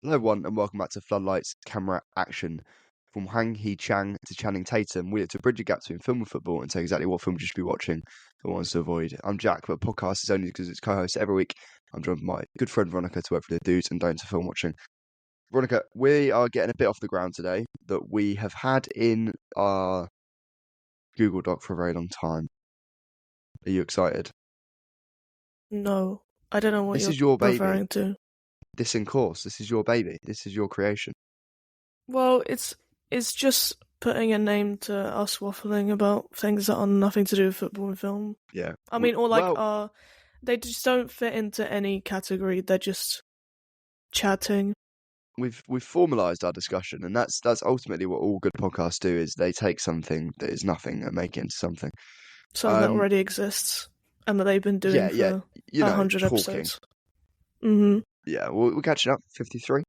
Hello, everyone, and welcome back to Floodlights Camera Action. From Hang Hee Chang to Channing Tatum, we look to bridge the gap between film and football and say exactly what film you should be watching and wants to avoid. I'm Jack, but podcast is only because it's co-host every week. I'm joined by my good friend Veronika to work for the do's and don'ts of film watching. Veronika, we are getting a bit off the ground today that we have had in our Google Doc for a very long time. Are you excited? No, I don't know what This you're is your baby. referring to. This in course. This is your baby. This is your creation. Well, it's just putting a name to us waffling about things that are nothing to do with football and film. Yeah. I mean, they just don't fit into any category. They're just chatting. We've formalised our discussion, and that's ultimately what all good podcasts do: is they take something that is nothing and make it into something. Something that already exists and that they've been doing for 100 episodes. Mm-hmm. Yeah, we're catching up. 53.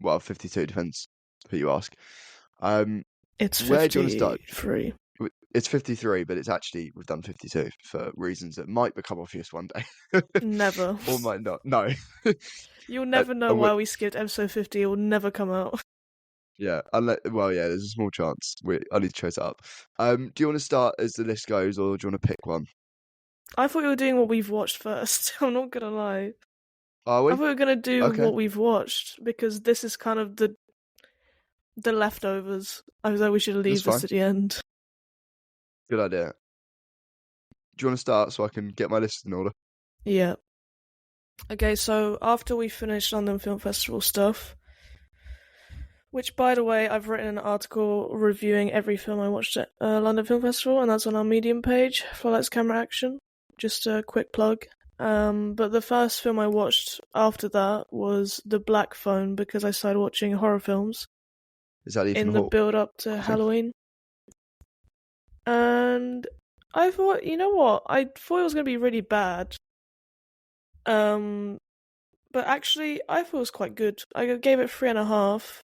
Well, 52 depends who you ask. It's 53. Where do you want to start? It's 53, but it's actually we've done 52 for reasons that might become obvious one day. Never. Or might not. No. You'll never know why we skipped episode 50. It will never come out. Yeah, there's a small chance. I need to chase it up. Do you want to start as the list goes, or do you want to pick one? I thought you were doing what we've watched first. I'm not gonna lie. Are we? I thought we were gonna do what we've watched because this is kind of the leftovers. I thought we should leave this to the end. Good idea. Do you want to start so I can get my list in order? Yeah. Okay, so after we finished London Film Festival stuff, which, by the way, I've written an article reviewing every film I watched at London Film Festival, and that's on our Medium page, Floodlights Camera Action. Just a quick plug. But the first film I watched after that was The Black Phone because I started watching horror films. Is that Ethan in the Hawke? build-up to Halloween. And I thought, you know what? I thought it was going to be really bad. But actually, I thought it was quite good. I gave it 3.5.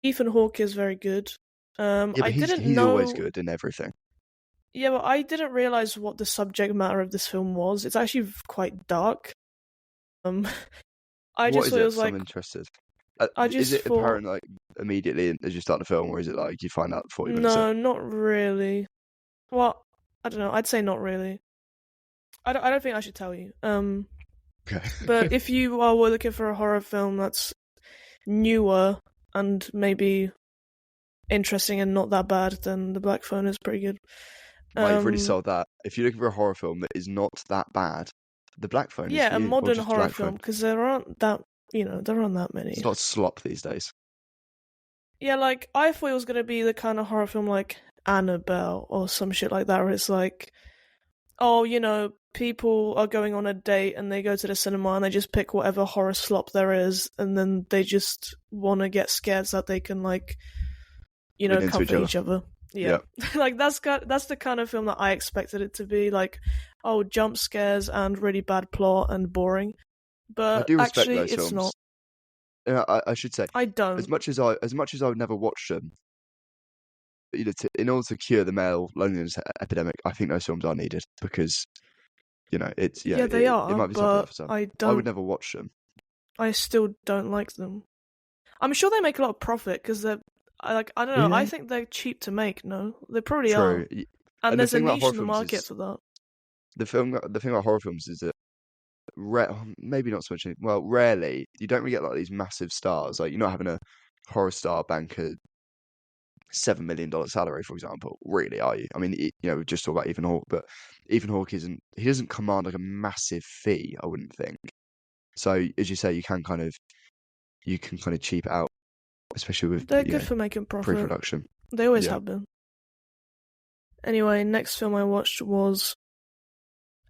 Ethan Hawke is very good. But he's always good in everything. Yeah, but I didn't realise what the subject matter of this film was. It's actually quite dark. I just thought it was like... I'm interested. Is it apparent like immediately as you start the film, or is it like you find out 40 minutes? No, not really. Well, I don't know. I'd say not really. I don't think I should tell you. Okay. But if you are looking for a horror film that's newer and maybe interesting and not that bad, then The Black Phone is pretty good. Well, you've really sold that. If you're looking for a horror film that is not that bad, The Black Phone is a modern horror film, because there aren't that many. It's not slop these days. Yeah, like, I thought it was going to be the kind of horror film like Annabelle or some shit like that, where it's like, people are going on a date and they go to the cinema and they just pick whatever horror slop there is, and then they just want to get scared so that they can, like, comfort each other. Yeah. Like, that's the kind of film that I expected it to be, like, jump scares and really bad plot and boring. But I do respect actually, those it's films. not. I should say, I don't. As much as I would never watch them, in order to cure the male loneliness epidemic, I think those films are needed because, they are. It might be something for I would never watch them. I still don't like them. I'm sure they make a lot of profit because they're I don't know. Really? I think they're cheap to make. No, they probably are. And there's a niche in the market for that. The thing about horror films is that maybe not so much. Well, rarely you don't really get like these massive stars. Like, you're not having a horror star bank a $7 million salary, for example. Really, are you? I mean, we just talk about Ethan Hawke, but Ethan Hawke doesn't command like a massive fee, I wouldn't think. So, as you say, you can kind of cheap it out, especially with they're good for making profit. Pre-production. They always have been. Anyway, next film I watched was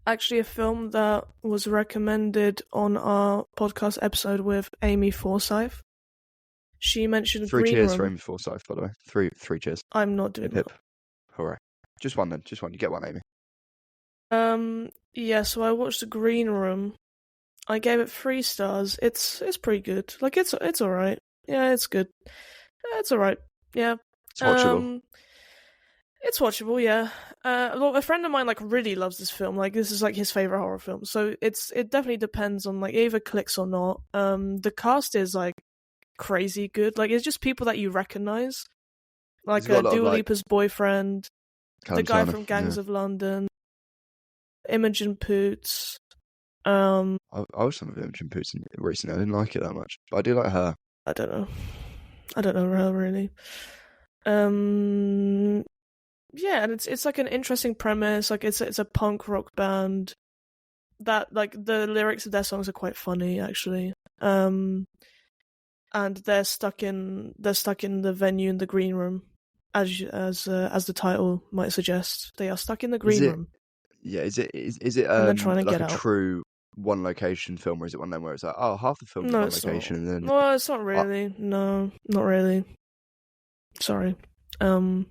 actually a film that was recommended on our podcast episode with Amy Forsyth. She mentioned Green Room. 3 cheers for Amy Forsyth, by the way. Three cheers. I'm not doing that. Hooray. Just one then. Just one. You get one, Amy. Yeah, so I watched The Green Room. I gave it 3 stars. It's pretty good. Like, it's alright. Yeah, it's good. It's alright. Yeah. It's watchable. It's watchable, yeah. A friend of mine, like, really loves this film. Like, this is, like, his favourite horror film. So it definitely depends on, like, it either clicks or not. The cast is, like, crazy good. Like, it's just people that you recognize. Like He's got a lot of, Dua like, Lipa's boyfriend, Callum the guy Turner, from Gangs yeah. of London, Imogen Poots. I watched some of Imogen Poots recently. I didn't like it that much, but I do like her. I don't know her really. Yeah, and it's like an interesting premise. Like, it's a punk rock band that, like, the lyrics of their songs are quite funny actually. And they're stuck in the venue in the green room, as the title might suggest. They are stuck in the Is green it? room, Yeah. Is it and they're trying to like get a out. true one location film, or is it one of them where it's like, oh, half the film's in No, one it's not. location and then Well, it's not really. No, not really. Sorry. But,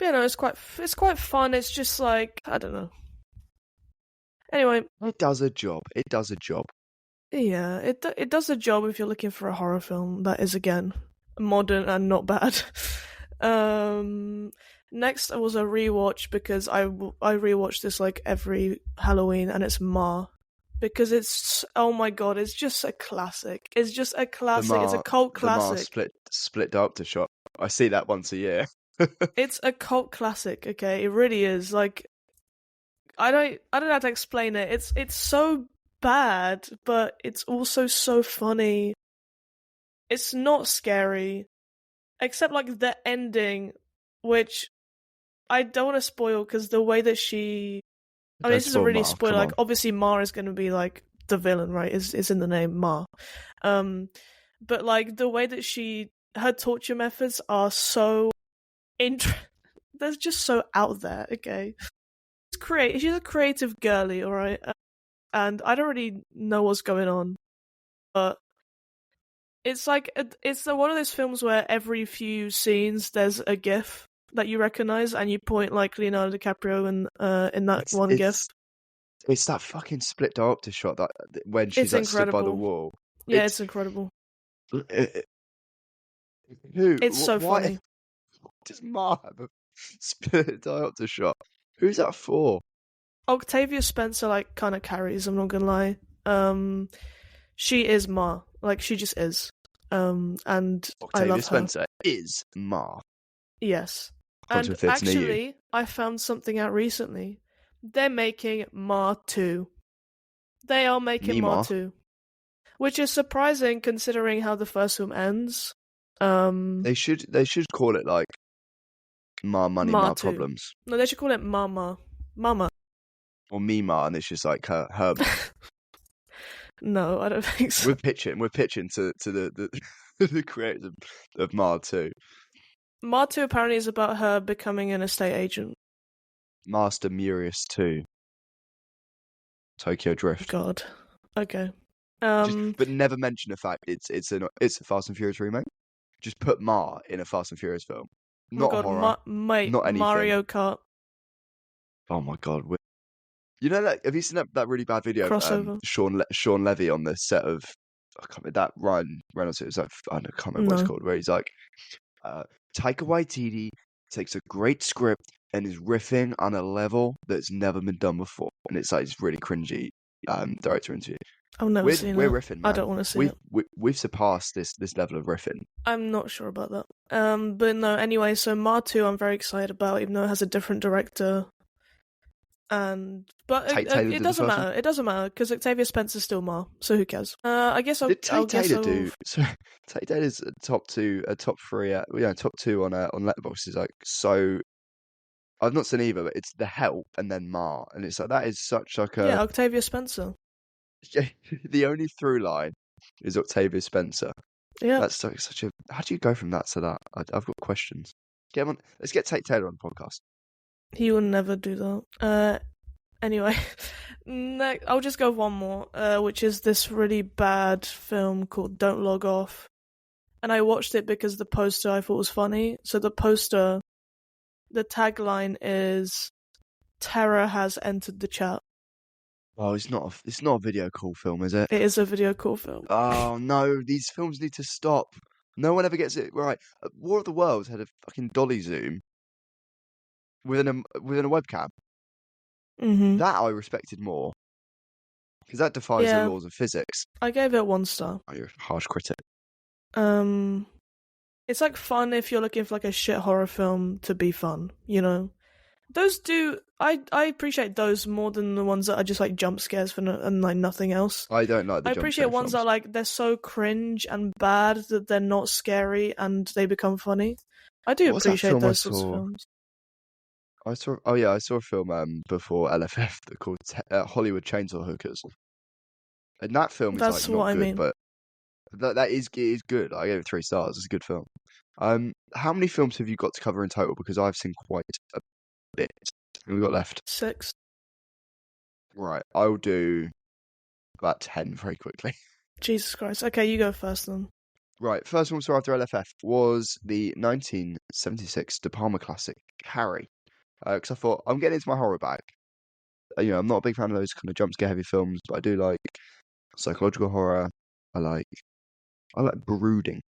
you know, it's quite fun. It's just like, I don't know. Anyway, it does a job. It does a job. yeah, it does the job if you're looking for a horror film that is, again, modern and not bad. Next was a rewatch, because I rewatch this like every Halloween, and it's Ma. Because it's, oh my god, it's just a classic. It's just a classic. It's a cult The Ma classic. split director shot. I see that once a year. It's a cult classic, okay? It really is. Like, I don't know how to explain it. It's so bad, but it's also so funny. It's not scary, except like the ending, which I don't want to spoil, because the way that she, I mean, this is a really spoiler. Like, obviously, Ma is going to be like the villain, right? It's in the name, Ma. But like the way that her torture methods are so they're just so out there. Okay, she's a creative girly, all right, and I don't really know what's going on, but it's like it's one of those films where every few scenes there's a GIF that you recognize, and you point like Leonardo DiCaprio in that one GIF. It's that fucking split director shot that when she's like stood by the wall. Yeah, it's incredible. It's so funny. Does Ma have a split director shot? Who's that for? Octavia Spencer like kind of carries. I'm not gonna lie. She is Ma. Like, she just is. And I love her. Octavia Spencer is Ma. Yes. And actually, I found something out recently. They're making Ma 2. They are making Ma 2. Which is surprising considering how the first film ends. They should call it like Ma Money, Ma Problems. No, they should call it Mama. Or Mima, and it's just like her. No, I don't think so. We're pitching to the the creators of Ma 2. Ma 2 apparently is about her becoming an estate agent. Master Murius 2. Tokyo Drift. God. Okay. But never mention the fact it's a Fast and Furious remake. Just put Ma in a Fast and Furious film. Not horror. Not anything. Mario Kart. Oh my god. You know that? Have you seen that really bad video Crossover. of Sean Levy on the set of that Ryan Reynolds? It was like, I can't remember what it's called. Where he's like, Taika Waititi takes a great script and is riffing on a level that's never been done before, and it's like it's really cringy. Director interview. I've never seen it. We're riffing, man. I don't want to see it. We've surpassed this level of riffing. I'm not sure about that. But no. Anyway, so Ma 2, I'm very excited about, even though it has a different director. But it doesn't matter. It doesn't matter because Octavia Spencer's still Ma, so who cares? I guess I'll. Did Tate Taylor do? So Tate Taylor's top 3 top 2 on Letterboxd is like so. I've not seen either, but it's The Help and then Ma, and it's like that is such like a Octavia Spencer. The only through line is Octavia Spencer. Yeah, that's such a. How do you go from that to that? I've got questions. Get him on. Let's get Tate Taylor on the podcast. He would never do that. Anyway, I'll just go one more, which is this really bad film called Don't Log Off. And I watched it because the poster I thought was funny. So the poster, the tagline is, "Terror has entered the chat." Oh, it's not a video call film, is it? It is a video call film. Oh no, these films need to stop. No one ever gets it right. War of the Worlds had a fucking dolly zoom within a webcam. Mm-hmm. That I respected more because that defies the laws of physics. I gave it 1 star. Oh, you're a harsh critic. It's like fun if you're looking for like a shit horror film to be fun, you know. Those do I appreciate those more than the ones that are just like jump scares for and like nothing else. I don't like the I jump scare appreciate ones that films. are like they're so cringe and bad that they're not scary and they become funny. I do What's that appreciate film I those sorts of saw? films. I saw a film before LFF called Hollywood Chainsaw Hookers, and that film is like That's not what I good, mean. but that is good. I gave it 3 stars. It's a good film. How many films have you got to cover in total? Because I've seen quite a bit. What have we got left? 6. Right, I'll do about 10 very quickly. Jesus Christ. Okay, you go first then. Right, first one we saw after LFF was the 1976 De Palma classic, Carrie. Because I thought, I'm getting into my horror bag. I'm not a big fan of those kind of jump scare heavy films, but I do like psychological horror. I like brooding.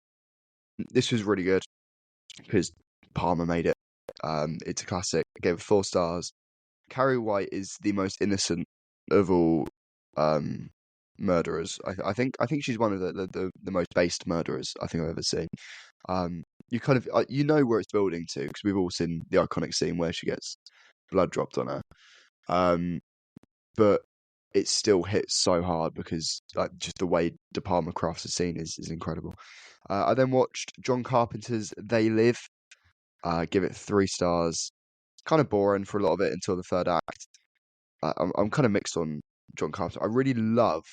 This was really good because Palmer made it. It's a classic. I gave it 4 stars. Carrie White is the most innocent of all murderers. I think she's one of the most based murderers I think I've ever seen. You kind of you know where it's building to because we've all seen the iconic scene where she gets blood dropped on her. But it still hits so hard because like just the way De Palma crafts the scene is incredible. I then watched John Carpenter's They Live. Give it 3 stars. Kind of boring for a lot of it until the third act. I'm kind of mixed on John Carpenter. I really love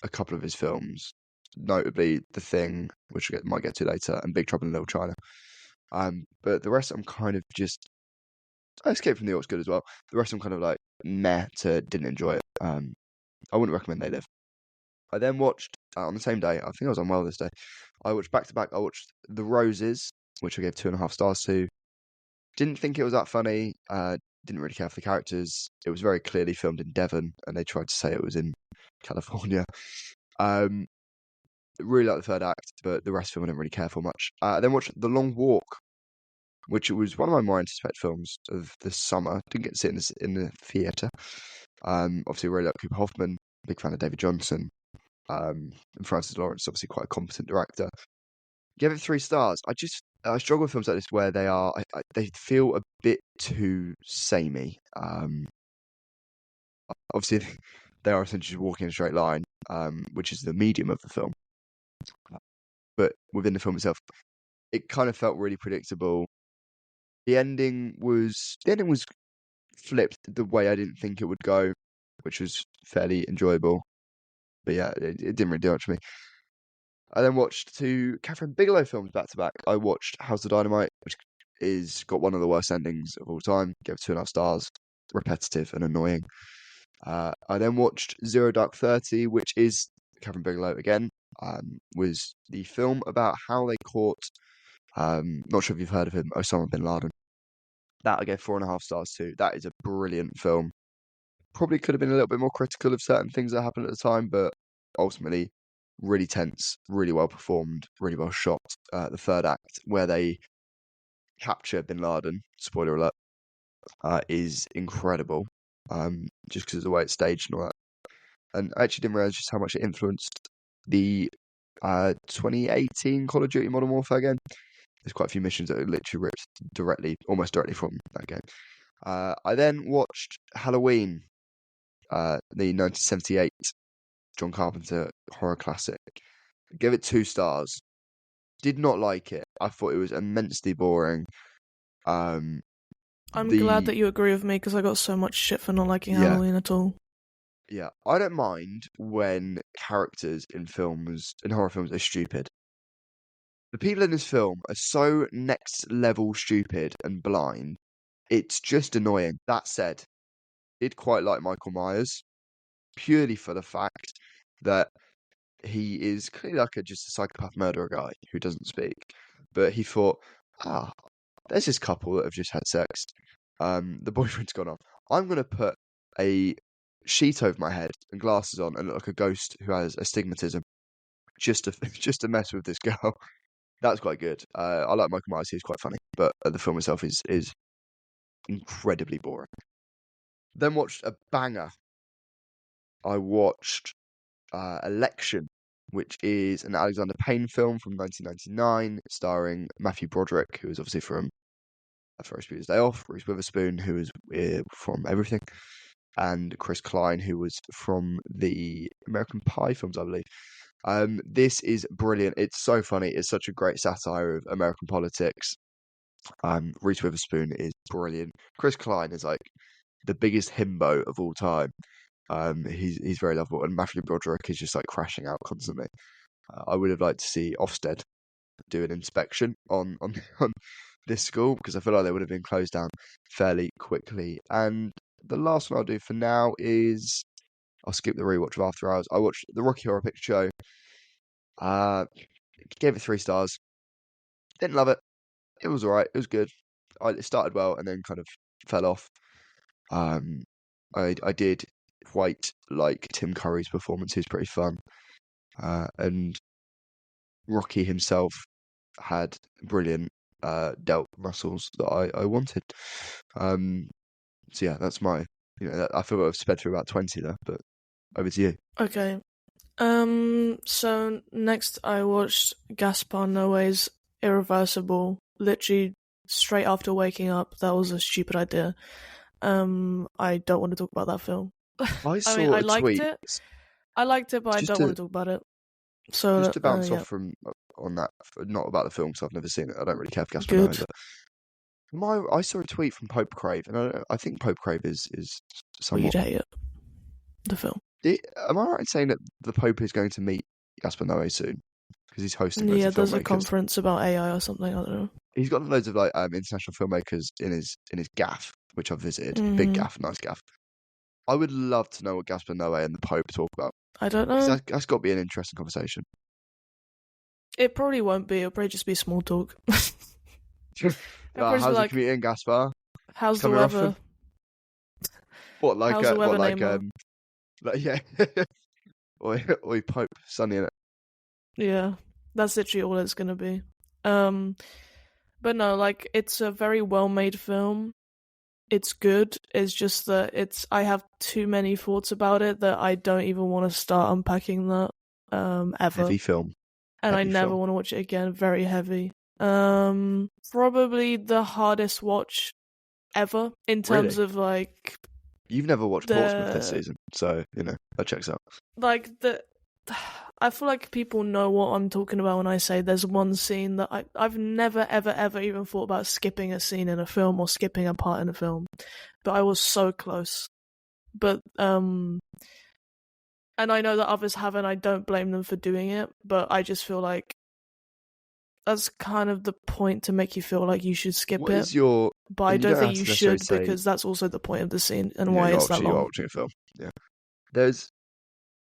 a couple of his films, notably The Thing, which I might get to later, and Big Trouble in Little China. But the rest I'm kind of just Escape from New York's good as well. The rest I'm kind of like meh to didn't enjoy it. I wouldn't recommend They Live. I then watched on the same day. I think I was on well this day. I watched back to back. I watched The Roses, which I gave 2.5 stars to. Didn't think it was that funny. Didn't really care for the characters. It was very clearly filmed in Devon, and they tried to say it was in California. Um, really liked the third act, but the rest of them I didn't really care for much. I then watched The Long Walk, which was one of my more anticipated films of the summer. Didn't get to see it in the theatre. Obviously, really like Cooper Hoffman. Big fan of David Johnson. And Francis Lawrence, obviously quite a competent director. Give it 3 stars. I struggle with films like this where they feel a bit too samey. Obviously, they are essentially walking in a straight line, which is the medium of the film. But within the film itself, it kind of felt really predictable. The ending was flipped the way I didn't think it would go, which was fairly enjoyable. But yeah, it didn't really do much for me. I then watched 2 Catherine Bigelow films back to back. I watched House of Dynamite, which is got one of the worst endings of all time. Gave it 2.5 stars. Repetitive and annoying. I then watched Zero Dark 30, which is Catherine Bigelow again. Was the film about how they caught. Not sure if you've heard of him, Osama bin Laden. That I gave 4.5 stars to. That is a brilliant film. Probably could have been a little bit more critical of certain things that happened at the time, but ultimately really tense, really well performed, really well shot. The third act, where they capture bin Laden, spoiler alert, is incredible. Just because of the way it's staged and all that. And I actually didn't realize just how much it influenced the 2018 Call of Duty Modern Warfare game. There's quite a few missions that are literally ripped almost directly from that game. I then watched Halloween, the 1978 John Carpenter horror classic. Gave it 2 stars. Did not like it. I thought it was immensely boring. I'm glad The that you agree with me because I got so much shit for not liking Yeah, Halloween at all. yeah. I don't mind when characters in horror films, are stupid. The people in this film are so next level stupid and blind. It's just annoying. That said, I did quite like Michael Myers, purely for the fact that he is clearly like just a psychopath murderer guy who doesn't speak. But he thought, there's this couple that have just had sex. The boyfriend's gone off. I'm gonna put a sheet over my head and glasses on and look like a ghost who has astigmatism just to just to mess with this girl. That's quite good. I like Michael Myers. He's quite funny, but the film itself is incredibly boring. Then watched a banger. I watched Election, which is an Alexander Payne film from 1999, starring Matthew Broderick, who is obviously from Ferris Bueller's Day Off, Reese Witherspoon, who is from Everything, and Chris Klein, who was from the American Pie films, I believe. This is brilliant. It's so funny. It's such a great satire of American politics. Reese Witherspoon is brilliant. Chris Klein is like the biggest himbo of all time. He's very lovable, and Matthew Broderick is just like crashing out constantly. I would have liked to see Ofsted do an inspection on on this school, because I feel like they would have been closed down fairly quickly. And the last one I'll do for now is I'll skip the rewatch of After Hours. I watched the Rocky Horror Picture Show. Gave it 3 stars. Didn't love it. It was alright. It was good. It started well and then kind of fell off. I did quite like Tim Curry's performance. He was pretty fun. And Rocky himself had brilliant delt muscles that I wanted. So yeah, that's my. I feel like I've sped through about 20 there, but over to you. Okay. So next I watched Gaspar Noé's Irreversible. Literally straight after waking up. That was a stupid idea. I don't want to talk about that film. I saw mean, I a liked tweet. it. I liked it, but I don't want to talk about it. So just to bounce yeah. off from on that, not about the film, because I've never seen it. I don't really care for Gaspar Good. Noé. But I saw a tweet from Pope Crave, and I think Pope Crave is Well, somewhat. you'd hate it. The film. Am I right in saying that the Pope is going to meet Gaspar Noé soon? Because he's hosting. Yeah, there's a conference about AI or something. I don't know. He's got loads of like international filmmakers in his gaff, which I've visited. Big gaff, nice gaff. I would love to know what Gaspar Noé and the Pope talk about. I don't know. That's got to be an interesting conversation. It probably won't be. It'll probably just be small talk. How's the comedian Gaspar? How's the weather? What like how's the weather, yeah. Oi, Pope, sunny in it. Yeah, that's literally all it's gonna be. But no, like it's a very well-made film. It's good. It's just that I have too many thoughts about it that I don't even want to start unpacking that ever. Heavy film. And heavy I never film. want to watch it again. Very heavy. Probably the hardest watch ever in terms of like. You've never watched Portsmouth this season, so that checks out. Like I feel like people know what I'm talking about when I say there's one scene that I've never ever even thought about skipping a scene in a film or skipping a part in a film, but I was so close. But and I know that others haven't. I don't blame them for doing it, but I just feel like that's kind of the point, to make you feel like you should skip What it. is your? But I don't think you should, because that's also the point of the scene and why it's that long. You're watching a film. Yeah. There's.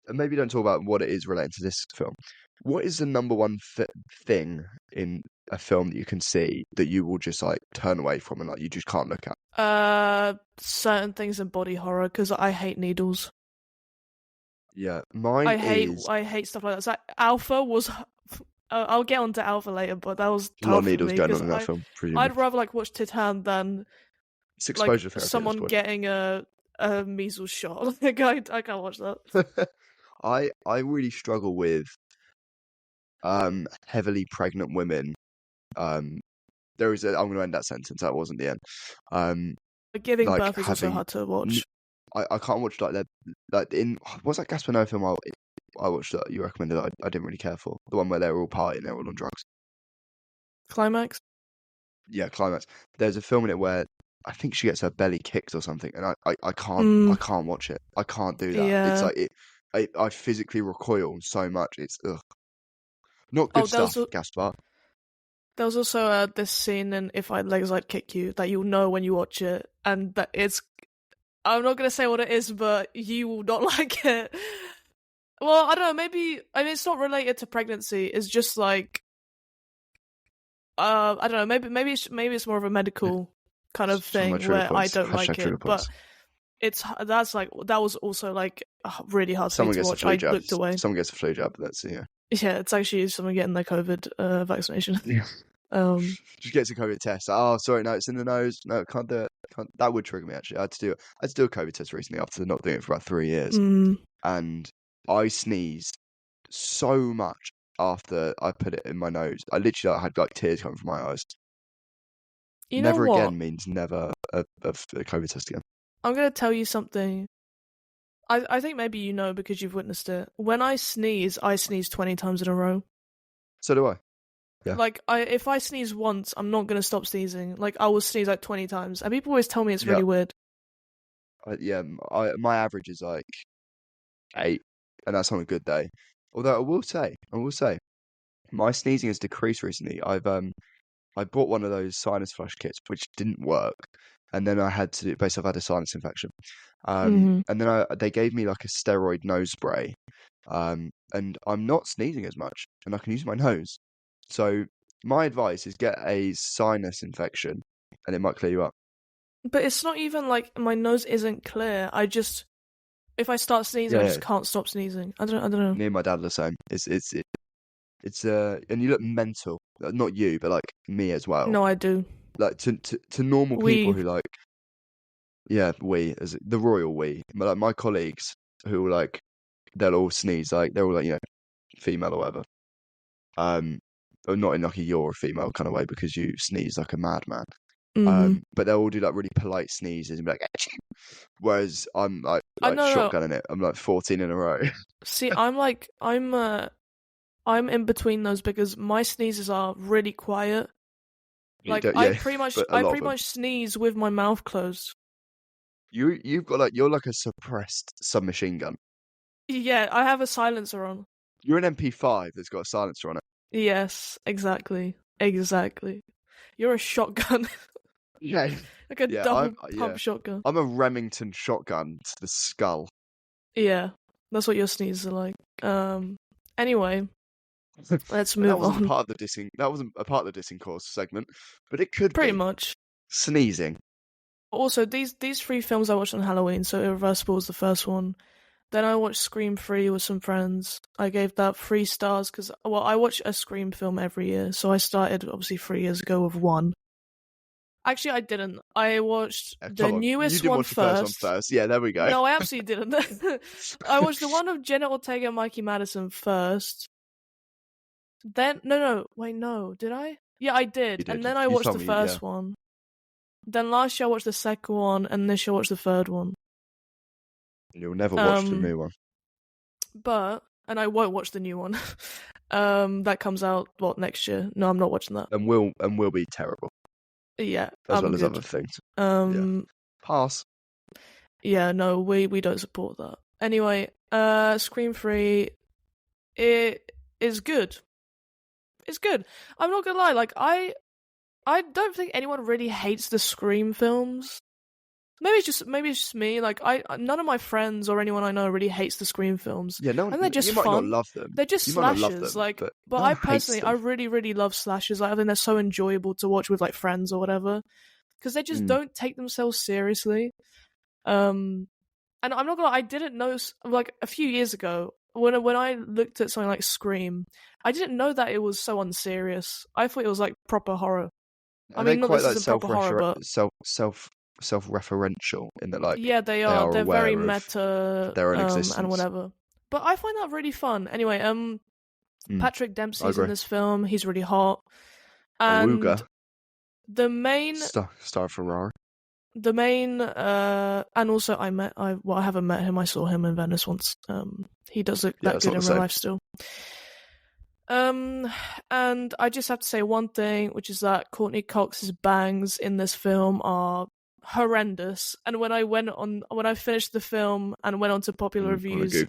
Maybe don't talk about what it is relating to this film. What is the number one thing in a film that you can see that you will just like turn away from and like you just can't look at? Certain things in body horror, because I hate needles. Yeah, mine I hate stuff like that. So Alpha was. I'll get onto Alpha later, but that was tough. A lot of needles going on in that film. Presumably. I'd rather like watch Titan than it's exposure therapy, someone getting a measles shot. Like I can't watch that. I really struggle with heavily pregnant women. I'm going to end that sentence. That wasn't the end. Giving birth is also hard to watch. I can't watch what's that Gaspar Noé film I watched that you recommended that I didn't really care for? The one where they're all partying, they're all on drugs. Climax? Yeah, Climax. There's a film in it where I think she gets her belly kicked or something, and I can't watch it. I can't do that. Yeah. It's like I physically recoil so much. It's not good stuff, Gaspar. There was also this scene in If I Had Legs I'd Kick You that you'll know when you watch it, and that it's. I'm not gonna say what it is, but you will not like it. Well, I don't know. Maybe it's not related to pregnancy. It's just like I don't know. Maybe it's more of a medical kind of thing where I don't like it, but. That was also like really hard for me to watch. I looked away. Someone gets a flu jab. That's it. Yeah, it's actually someone getting their COVID vaccination. Yeah. Just gets a COVID test. Oh, sorry, no, it's in the nose. No, can't do it. That would trigger me actually. I had to do a COVID test recently after not doing it for about 3 years, and I sneezed so much after I put it in my nose. I literally had like tears coming from my eyes. You know Never what? again means never a COVID test again. I'm gonna tell you something. I think maybe you know because you've witnessed it. When I sneeze 20 times in a row. So do I. Yeah. Like, if I sneeze once, I'm not gonna stop sneezing. Like, I will sneeze like 20 times. And people always tell me it's Yeah. really weird. My average is like 8, and that's on a good day. Although I will say, my sneezing has decreased recently. I bought one of those sinus flush kits, which didn't work, and then I had to basically I've had a sinus infection. Mm-hmm. And then they gave me like a steroid nose spray, and I'm not sneezing as much, and I can use my nose. So my advice is get a sinus infection, and it might clear you up. But it's not even like my nose isn't clear. If I start sneezing, I Yeah, just can't stop sneezing. I don't know. me and my dad are the same. It's and you look mental. Not you, but like me as well. No, I do. Like to normal people who like, yeah, we as the royal we, like my colleagues who like they'll all sneeze like they're all like female or whatever. Or not in like a you're a female kind of way because you sneeze like a madman. Mm-hmm. But they'll all do like really polite sneezes and be like, "Achoo." Whereas I'm like No. shotgunning it. I'm like 14 in a row. See, I'm in between those because my sneezes are really quiet. Like I pretty much sneeze with my mouth closed. You've got like you're like a suppressed submachine gun. Yeah, I have a silencer on. You're an MP5 that's got a silencer on it. Yes, exactly. You're a shotgun. Yeah. Like a double pump shotgun. I'm a Remington shotgun to the skull. Yeah, that's what your sneezes are like. Anyway, let's move on. That wasn't a part of the dissing course segment, but it could pretty be. much. Sneezing. Also, these 3 films I watched on Halloween, so Irreversible was the first one. Then I watched Scream 3 with some friends. I gave that 3 stars because, I watch a Scream film every year, so I started, obviously, 3 years ago with 1. Actually, I didn't. I watched the newest one first. The first one first. Yeah, there we go. No, I absolutely didn't. I watched the one of Jenna Ortega and Mikey Madison first. Then, no, did I? Yeah, I did. And then I watched the first one. Then last year I watched the second one, and this year I watched the third one. You'll never watch the new one. And I won't watch the new one. That comes out, next year? No, I'm not watching that. And will be terrible. Yeah. As well as other things. Pass. Yeah, no, we don't support that. Anyway, Scream 3, it is good. It's good. I'm not gonna lie, like, I don't think anyone really hates the Scream films. Maybe it's just me. Like, none of my friends or anyone I know really hates the Scream films. Yeah, no, and they're just you fun. might not love them. They're just slashers. But I personally, I really, really love slashers. I think they're so enjoyable to watch with like friends or whatever, because they just don't take themselves seriously. And I'm not gonna lie, I didn't know, like, a few years ago when I looked at something like Scream, I didn't know that it was so unserious. I thought it was like proper horror. I mean, not this isn't proper horror, but self-referential in that, like, yeah, they are. They're very meta, their own existence and whatever. But I find that really fun. Anyway, Patrick Dempsey's in this film. He's really hot, and the main star Ferrari. The main, and also I haven't met him. I saw him in Venice once. He does look that good in real life still. And I just have to say one thing, which is that Courtney Cox's bangs in this film are horrendous. And when I finished the film and went on to popular reviews,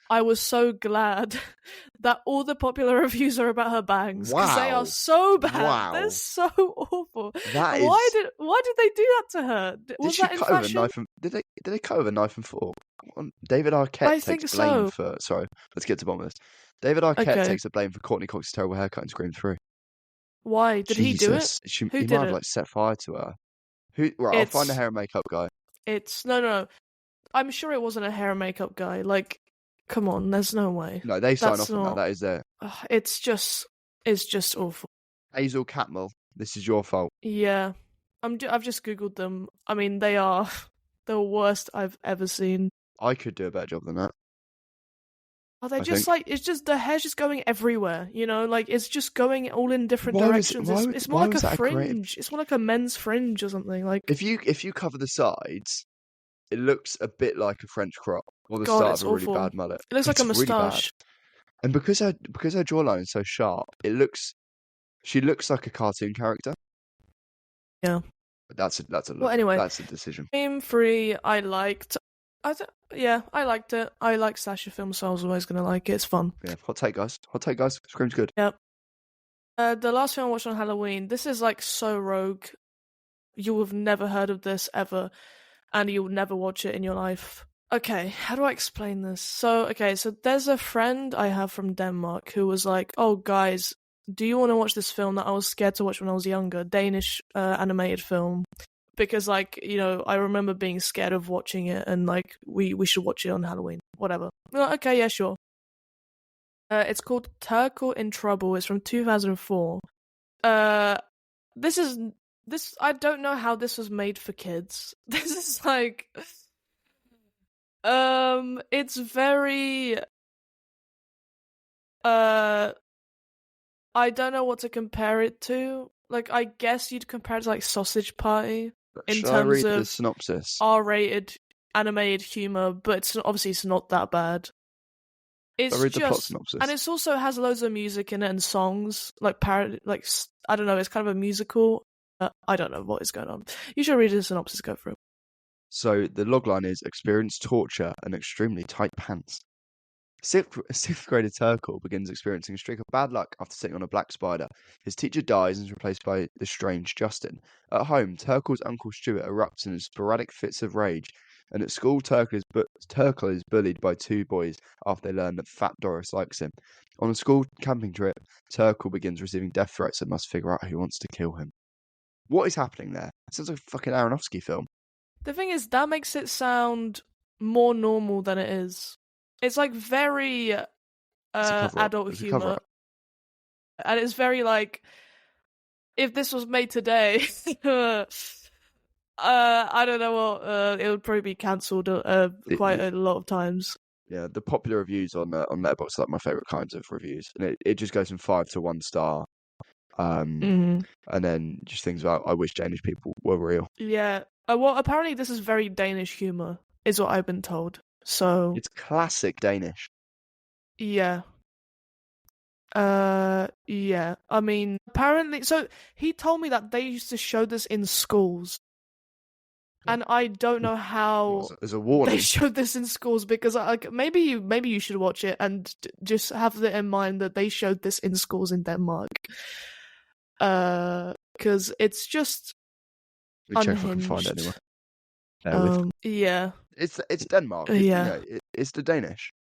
I was so glad that all the popular reviews are about her bangs, because they are so bad. Wow. They're so awful. Why did they do that to her? Was that in fashion? Did they cut with a knife and fork? David Arquette takes blame for. Sorry, let's get to the bottom of this. David Arquette takes the blame for Courtney Cox's terrible haircut in Scream 3. Why? Did he do it? He might have like set fire to her. I'll find a hair and makeup guy. No. I'm sure it wasn't a hair and makeup guy. Like, come on, there's no way. No, they sign off on that. That is their. It's just awful. Hazel Catmull, this is your fault. Yeah, I've just googled them. I mean, they are the worst I've ever seen. I could do a better job than that. Are they I just think. like it's just the hair's just going everywhere, you know? Like it's just going all in different Why directions. It's more why like was a that a creative? fringe. It's more like a men's fringe or something. Like If you cover the sides, it looks a bit like a French crop or the God, start it's of a really awful. bad mullet. It looks like a It's really bad. moustache. And because her jawline is so sharp, she looks like a cartoon character. Yeah. But that's a Well, anyway, that's a decision. Scream 3, I liked. Yeah, I liked it. I like slasher films, so I was always gonna like it. It's fun. Yeah, hot take, guys. Hot take, guys. Scream's good. Yep. The last film I watched on Halloween. This is like so rogue. You have never heard of this ever, and you'll never watch it in your life. Okay, how do I explain this? So there's a friend I have from Denmark who was like, "Oh, guys, do you want to watch this film that I was scared to watch when I was younger? Danish animated film." Because, like, you know, I remember being scared of watching it, and like, we should watch it on Halloween. Whatever. Well, okay, yeah, sure. It's called Turtle in Trouble. It's from 2004. This I don't know how this was made for kids. This is like, it's very, I don't know what to compare it to. Like, I guess you'd compare it to like Sausage Party in Shall I terms read the of synopsis? R-rated animated humor, but it's not that bad. It's I'll read the plot just, synopsis. and it also has loads of music in it and songs, like parody, like I don't know, it's kind of a musical. I don't know what is going on. You should read the synopsis. Go through. So the logline is experience torture and extremely tight pants. Sixth grader Turkle begins experiencing a streak of bad luck after sitting on a black spider. His teacher dies and is replaced by the strange Justin. At home, Turkle's uncle Stuart erupts in sporadic fits of rage, and at school, Turkle is bullied by two boys after they learn that Fat Doris likes him. On a school camping trip, Turkle begins receiving death threats and must figure out who wants to kill him. What is happening there? It sounds like a fucking Aronofsky film. The thing is, that makes it sound more normal than it is. It's like very adult humor, and it's very like, if this was made today, I don't know what, it would probably be cancelled quite a lot of times. Yeah, the popular reviews on Letterboxd are like my favourite kinds of reviews, and it just goes from 5 to 1 star. And then just things about, I wish Danish people were real. Yeah. Well, apparently this is very Danish humor, is what I've been told. So it's classic Danish. Yeah. Yeah. I mean, apparently, so he told me that they used to show this in schools. And I don't know how As a warning. they showed this in schools, because like maybe you should watch it and just have it in mind that they showed this in schools in Denmark. Because it's just unhinged. Check if I can find it anyway. Yeah. It's Denmark. It's the Danish.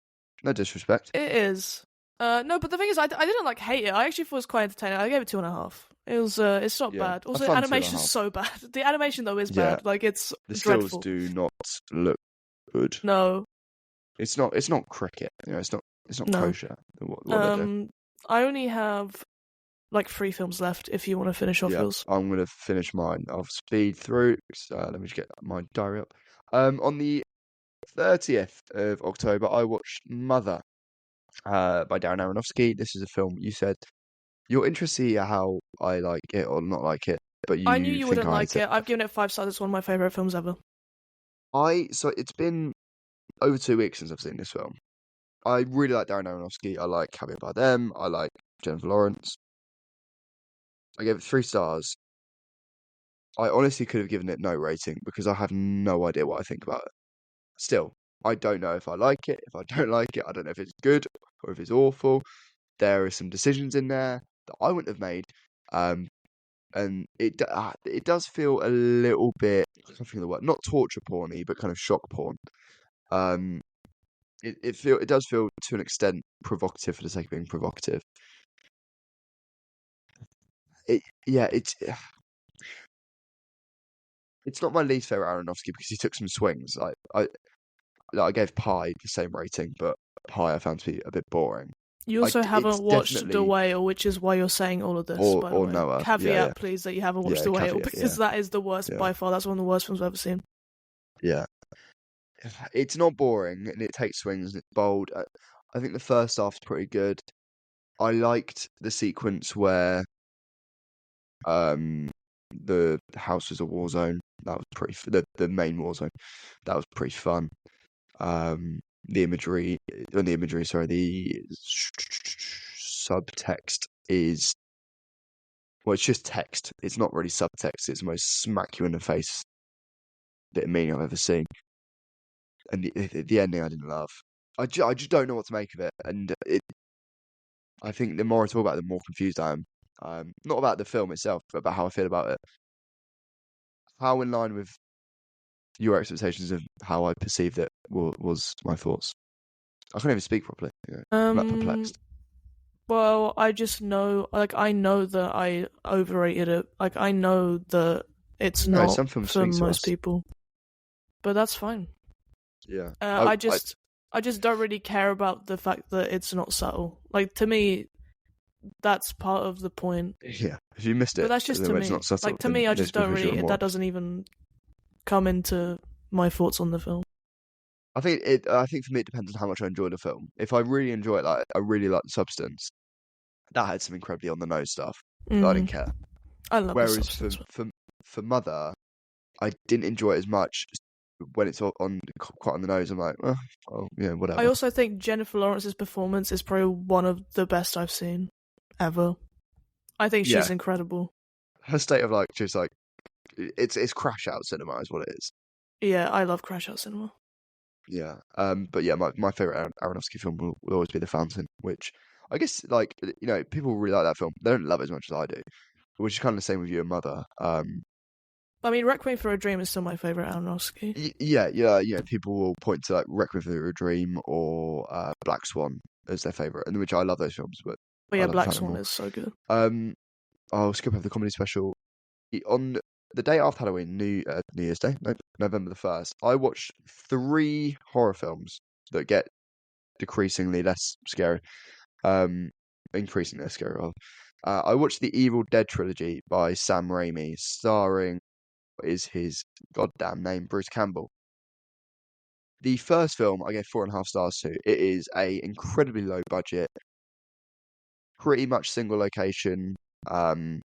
No disrespect. It is. No, but the thing is, I didn't like hate it. I actually thought it was quite entertaining. I gave it 2.5. It was. It's not bad. Also, the animation's so bad. The animation though is bad. Like it's the dreadful. stills do not look good. No. It's not cricket. You know, it's not kosher. What they do. I only have like 3 films left. If you want to finish off yours, I'm going to finish mine. I'll speed through. Let me just get my diary up. On the 30th of October, I watched Mother by Darren Aronofsky. This is a film you said you're interested to see how I like it or not like it, but I knew you wouldn't like it. I've given it 5 stars. It's one of my favourite films ever. So it's been over 2 weeks since I've seen this film. I really like Darren Aronofsky. I like Javier Bardem. I like Jennifer Lawrence. I gave it 3 stars. I honestly could have given it no rating because I have no idea what I think about it. Still, I don't know if I like it, if I don't like it. I don't know if it's good or if it's awful. There are some decisions in there that I wouldn't have made. And it does feel a little bit, I can't think of the word, not torture porny, but kind of shock porn. It does feel to an extent provocative for the sake of being provocative. It's not my least favorite Aronofsky because he took some swings. I gave Pi the same rating, but Pi I found to be a bit boring. You also haven't watched The Whale, which is why you're saying all of this. By the way. Noah. Caveat, please, that you haven't watched The Whale, because that is the worst by far. That's one of the worst films I've ever seen. Yeah. It's not boring, and it takes swings, and it's bold. I think the first half's pretty good. I liked the sequence where um the house was a war zone. That was the main war zone. That was pretty fun. The imagery, sorry, the subtext is, well, it's just text. It's not really subtext. It's the most smack you in the face bit of meaning I've ever seen. And the ending I didn't love. I just don't know what to make of it. And I think the more I talk about it, the more confused I am. Not about the film itself, but about how I feel about it. How in line with your expectations of how I perceived it was my thoughts. I can't even speak properly. I'm that Um, perplexed. well, I just know, like, I know that I overrated it. Like, I know that it's No, not some films for speak to most us. people, but that's fine. Yeah. Uh, I just, I just don't really care about the fact that it's not subtle. Like, to me, that's part of the point. Yeah. If you missed But it, that's just then to it's me. not subtle, Like, to then me, I there's just don't nothing you really. shouldn't That watch. doesn't even come into my thoughts on the film. I think for me it depends on how much I enjoy the film. If I really enjoy it, like I really like the substance, that had some incredibly on the nose stuff. I didn't Mm, care. I love the Whereas for substance. for Mother, I didn't enjoy it as much when it's on quite on the nose. I'm like, oh yeah, I whatever. also think Jennifer Lawrence's performance is probably one of the best I've seen ever. I think she's Yeah, incredible. her state of like just like it's crash out cinema is what it is. Yeah, I love Crash Out Cinema. Yeah. But yeah, my favorite Aronofsky film will always be The Fountain, which I guess like people really like that film. They don't love it as much as I do, which is kind of the same with you and Mother. I mean, Requiem for a Dream is still my favorite Aronofsky. Yeah. People will point to like Requiem for a Dream or Black Swan as their favorite, and which I love those films, but But I yeah, love The Black Phantom Swan more. is so good. Um, I'll skip over the comedy special on the day after Halloween, New Year's Day, no, November the 1st. I watched 3 horror films that get decreasingly less scary, um, increasingly less scary. Rather. I watched the Evil Dead trilogy by Sam Raimi, starring what is his goddamn name, Bruce Campbell. The first film I gave 4.5 stars to. It is a incredibly low budget, pretty much single location um,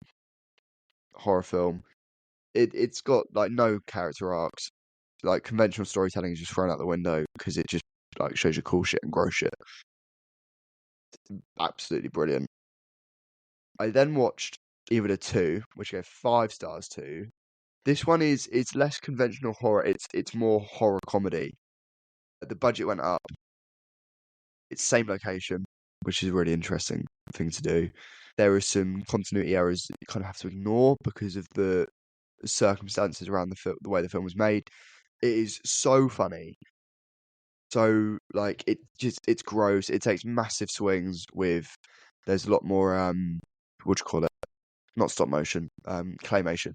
horror film. It's got like no character arcs. Like conventional storytelling is just thrown out the window because it just like shows you cool shit and gross shit. Absolutely brilliant. I then watched Evil Dead 2, which I gave 5 stars to. This one is it's less conventional horror. It's more horror comedy. The budget went up. It's same location, which is a really interesting thing to do. There are some continuity errors that you kind of have to ignore because of the circumstances around the way the film was made. It is so funny. So like it's gross. It takes massive swings with there's a lot more what do you call it? Not stop motion, claymation.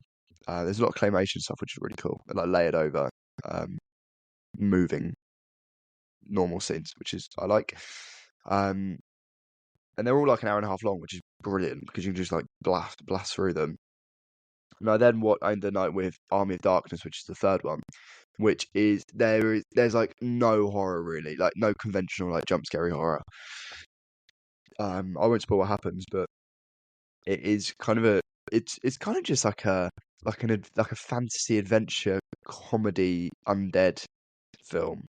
There's a lot of claymation stuff which is really cool. Like layered over um moving normal scenes, which is I like. Um and they're all like an hour and a half long, which is brilliant because you can just like blast through them. And I then what I ended the night with Army of Darkness, which is the third one, which is there's like no horror really, like no conventional like jump scary horror. I won't spoil what happens, but it is kind of it's kind of just like like a fantasy adventure comedy undead film.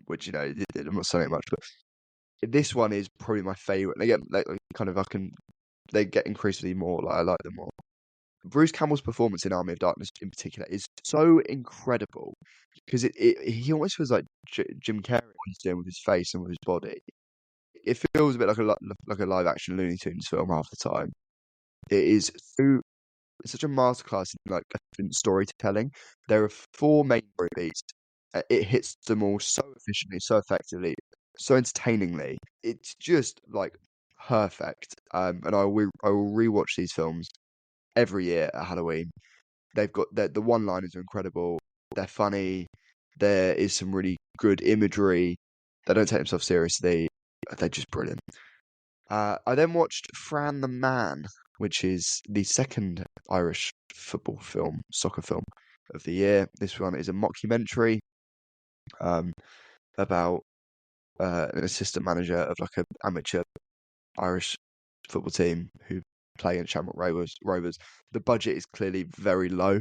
Which I'm not saying much, but this one is probably my favorite. They get like kind of they get increasingly more like I like them more. Bruce Campbell's performance in Army of Darkness in particular is so incredible because he almost feels like Jim Carrey what he's doing with his face and with his body. It feels a bit like a live action Looney Tunes film half the time. It is so it's such a masterclass in like storytelling. There are 4 main beats. It hits them all so efficiently, so effectively, so entertainingly. It's just like perfect. And I will rewatch these films every year at Halloween. They've got the one-liners are incredible. They're funny. There is some really good imagery. They don't take themselves seriously. They're just brilliant. I then watched Fran the Man, which is the second Irish football film, soccer film of the year. This one is a mockumentary um, about an assistant manager of like an amateur Irish football team who play against Shamrock Rovers. The budget is clearly very low,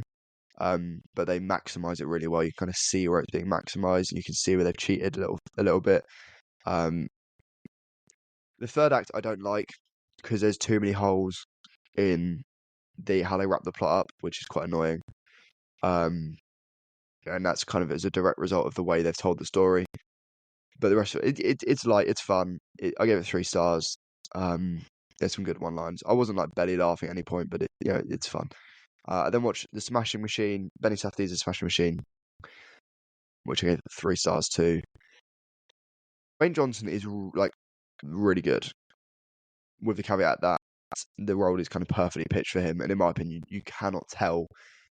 but they maximise it really well. You kind of see where it's being maximised, and you can see where they've cheated a little bit. The third act I don't like because there's too many holes in how they wrap the plot up, which is quite annoying. And that's kind of as a direct result of the way they've told the story. But the rest of it's light, it's fun. I gave it 3 stars. There's some good one-liners. I wasn't like belly laughing at any point, but it's fun. I then watched The Smashing Machine. Benny Safdie's Smashing Machine, which I gave 3 stars too. Wayne Johnson is like really good, with the caveat that the role is kind of perfectly pitched for him. And in my opinion, you cannot tell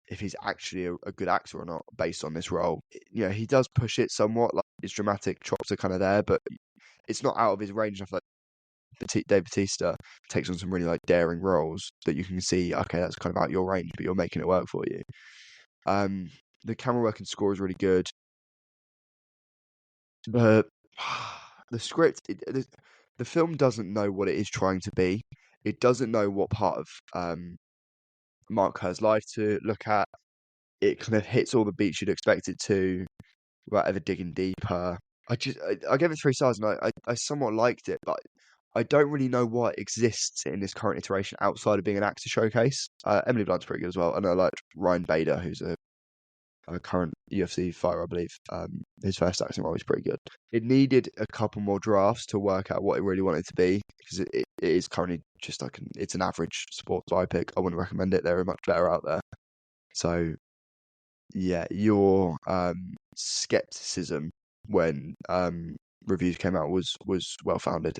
if he's actually a good actor or not based on this role. He does push it somewhat. Like his dramatic chops are kind of there, but it's not out of his range. Enough. Like Dave Bautista takes on some really like daring roles that you can see. Okay, that's kind of out your range, but you're making it work for you. The camera work and score is really good. But the script, the film doesn't know what it is trying to be. It doesn't know what part of Mark Kerr's life to look at. It kind of hits all the beats you'd expect it to, without ever digging deeper. I gave it 3 stars, and I somewhat liked it, but I don't really know what exists in this current iteration outside of being an actor showcase. Emily Blunt's pretty good as well, and I like Ryan Bader, who's a current UFC fighter, I believe. His first acting role was pretty good. It needed a couple more drafts to work out what it really wanted to be, because it is currently just like it's an average sports biopic. I wouldn't recommend it. There are much better out there. So yeah, your skepticism when reviews came out was well founded,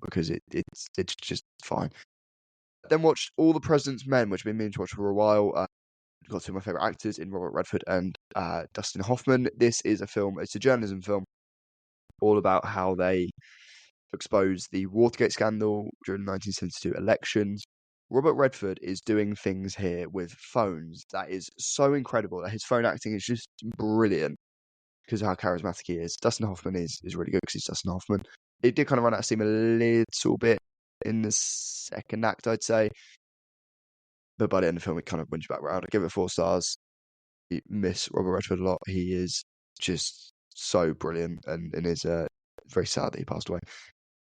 because it's just fine. Then watched All the President's Men, which I've been meaning to watch for a while. Got 2 of my favourite actors in Robert Redford and Dustin Hoffman. This is a film, it's a journalism film, all about how they exposed the Watergate scandal during the 1972 elections. Robert Redford is doing things here with phones that is so incredible. That his phone acting is just brilliant because of how charismatic he is. Dustin Hoffman is really good because he's Dustin Hoffman. It did kind of run out of steam a little bit in the second act, I'd say. But by the end of the film, it kind of wins you back round. I give it 4 stars. I miss Robert Redford a lot. He is just so brilliant, and is very sad that he passed away.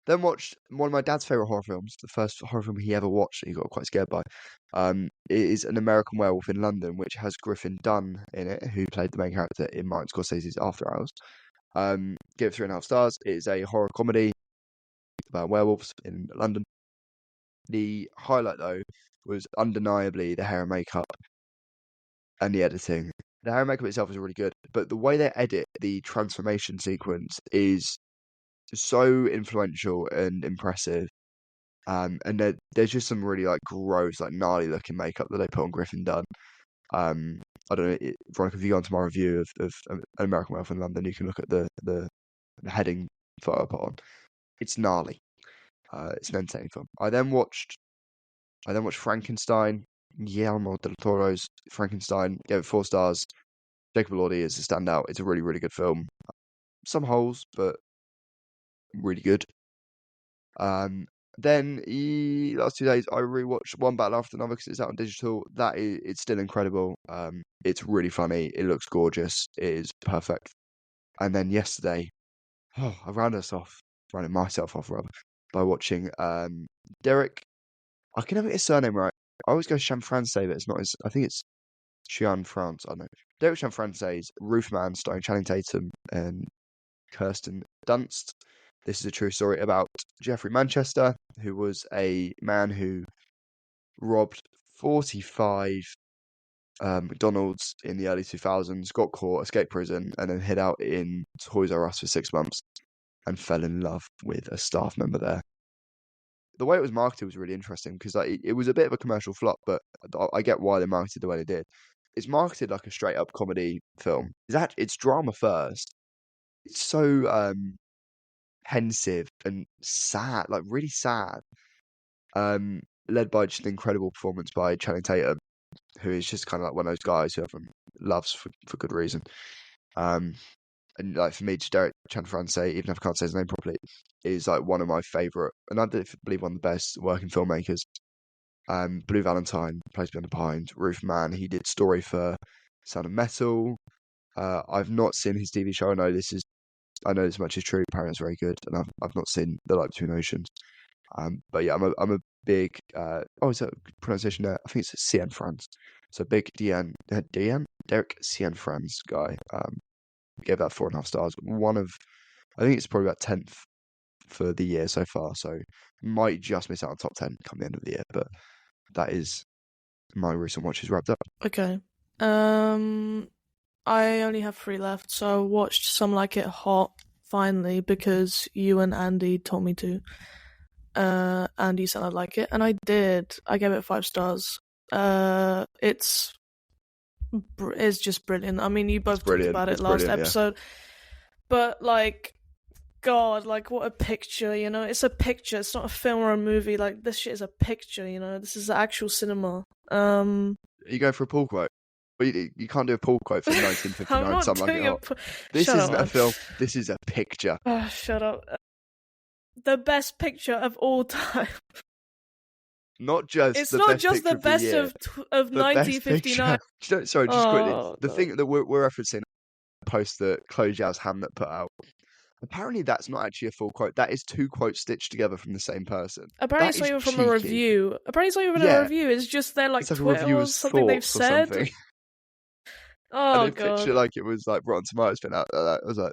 Then watched one of my dad's favourite horror films, the first horror film he ever watched that he got quite scared by. It is An American Werewolf in London, which has Griffin Dunne in it, who played the main character in Martin Scorsese's After Hours. Give it 3.5 stars. It is a horror comedy about werewolves in London. The highlight, though, was undeniably the hair and makeup and the editing. The hair and makeup itself is really good, but the way they edit the transformation sequence is so influential and impressive. And there's just some really like gross, like gnarly looking makeup that they put on Griffin Dunne. I don't know, Veronica, if you go onto my review of An American Werewolf in London, you can look at the heading photo I put on. It's gnarly. It's an entertaining film. I then watched Frankenstein, Guillermo del Toro's Frankenstein. Gave it 4 stars. Jacob Elordi is a standout. It's a really, really good film. Some holes, but really good. Then last 2 days I rewatched One Battle After Another because it's out on digital. It's still incredible. It's really funny. It looks gorgeous. It is perfect. And then yesterday, I rounded myself off rather, by watching Derek. I can never get his surname right. I always go Chanfrancais, but it's not his. I think it's Chian France. I don't know. Derek Chanfrancais' Roofman, starring Channing Tatum and Kirsten Dunst. This is a true story about Jeffrey Manchester, who was a man who robbed 45 McDonald's in the early 2000s, got caught, escaped prison, and then hid out in Toys R Us for 6 months and fell in love with a staff member there. The way it was marketed was really interesting because it was a bit of a commercial flop, but I get why they marketed the way they did. It's marketed like a straight up comedy film. It's drama first. It's so pensive and sad, like really sad. Led by just an incredible performance by Channing Tatum, who is just kind of like one of those guys who everyone loves for good reason. and like for me, Derek Chanfranse, even if I can't say his name properly, is like one of my favourite, and I believe one of the best working filmmakers. Blue Valentine, Place Beyond the Pines, Roof Man. He did Story for Sound of Metal. I've not seen his TV show. I know this much is true. Apparently, it's very good, and I've not seen The Light Between Oceans. But yeah, I'm a big. Is that a pronunciation there? I think it's Cian Franz. So big Derek Cian Franz guy. Gave that 4.5 stars. I think it's probably about 10th for the year so far. So might just miss out on top 10 come the end of the year. But that is my recent watches wrapped up. Okay. I only have 3 left, so I watched Some Like It Hot finally because you and Andy told me to. Andy said I'd like it, and I did. I gave it 5 stars. It's just brilliant. I mean, you both talked about it last episode, but like, God, like what a picture, you know? It's a picture. It's not a film or a movie. Like this shit is a picture, you know? This is actual cinema. Are you going for a Paul quote? Well, you can't do a Paul quote from 1959. I'm not Something doing like it. This isn't a film. This is a picture. Oh, shut up. The best picture of all time. Not just it's the not best just the best of 1959. Sorry, just quickly. The God. thing that we're referencing, a post that Chloe Zhao's Hamlet put out. Apparently, that's not actually a full quote. That is 2 quotes stitched together from the same person. Apparently, it's not even from a review. Apparently, it's not even a review. It's just their like Twitter or something they've said. Something. Oh, and God. picture like it was like Rotten Tomatoes been out. I was like,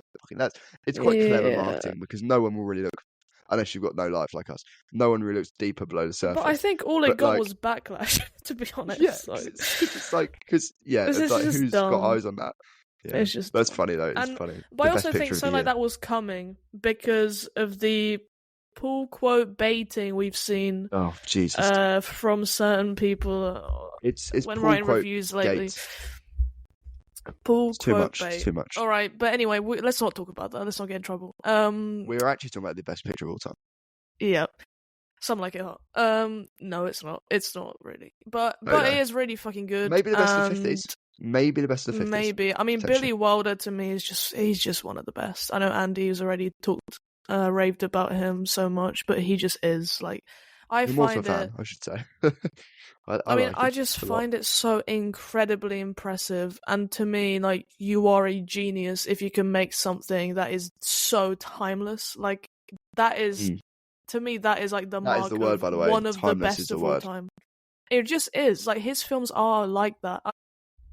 it's quite clever marketing because no one will really look, unless you've got no life like us. No one really looks deeper below the surface. But I think all it got was backlash. To be honest, yeah, it's like because it's like who's got eyes on that? Yeah. It's just that's funny though. It's funny. But I also think something like that was coming because of the pull quote baiting we've seen. Oh Jesus! From certain people. It's when writing reviews lately. Pull quote bait. Too much. All right, but anyway, let's not talk about that. Let's not get in trouble. We're actually talking about the best picture of all time. Yeah. Some Like It Hot. No, it's not. It's not really. But it is really fucking good. Maybe the best of the 50s. Maybe the best of the 50s. Maybe. I mean, Billy Wilder to me he's just one of the best. I know Andy's already raved about him so much, but he just is. Like, I find it. Fan, I should say. I just find it so incredibly impressive, and to me, like, you are a genius if you can make something that is so timeless. Like, that is, to me, that is like the mark the word, of by the way. One of timeless the best of all time. It just is. Like, his films are like that.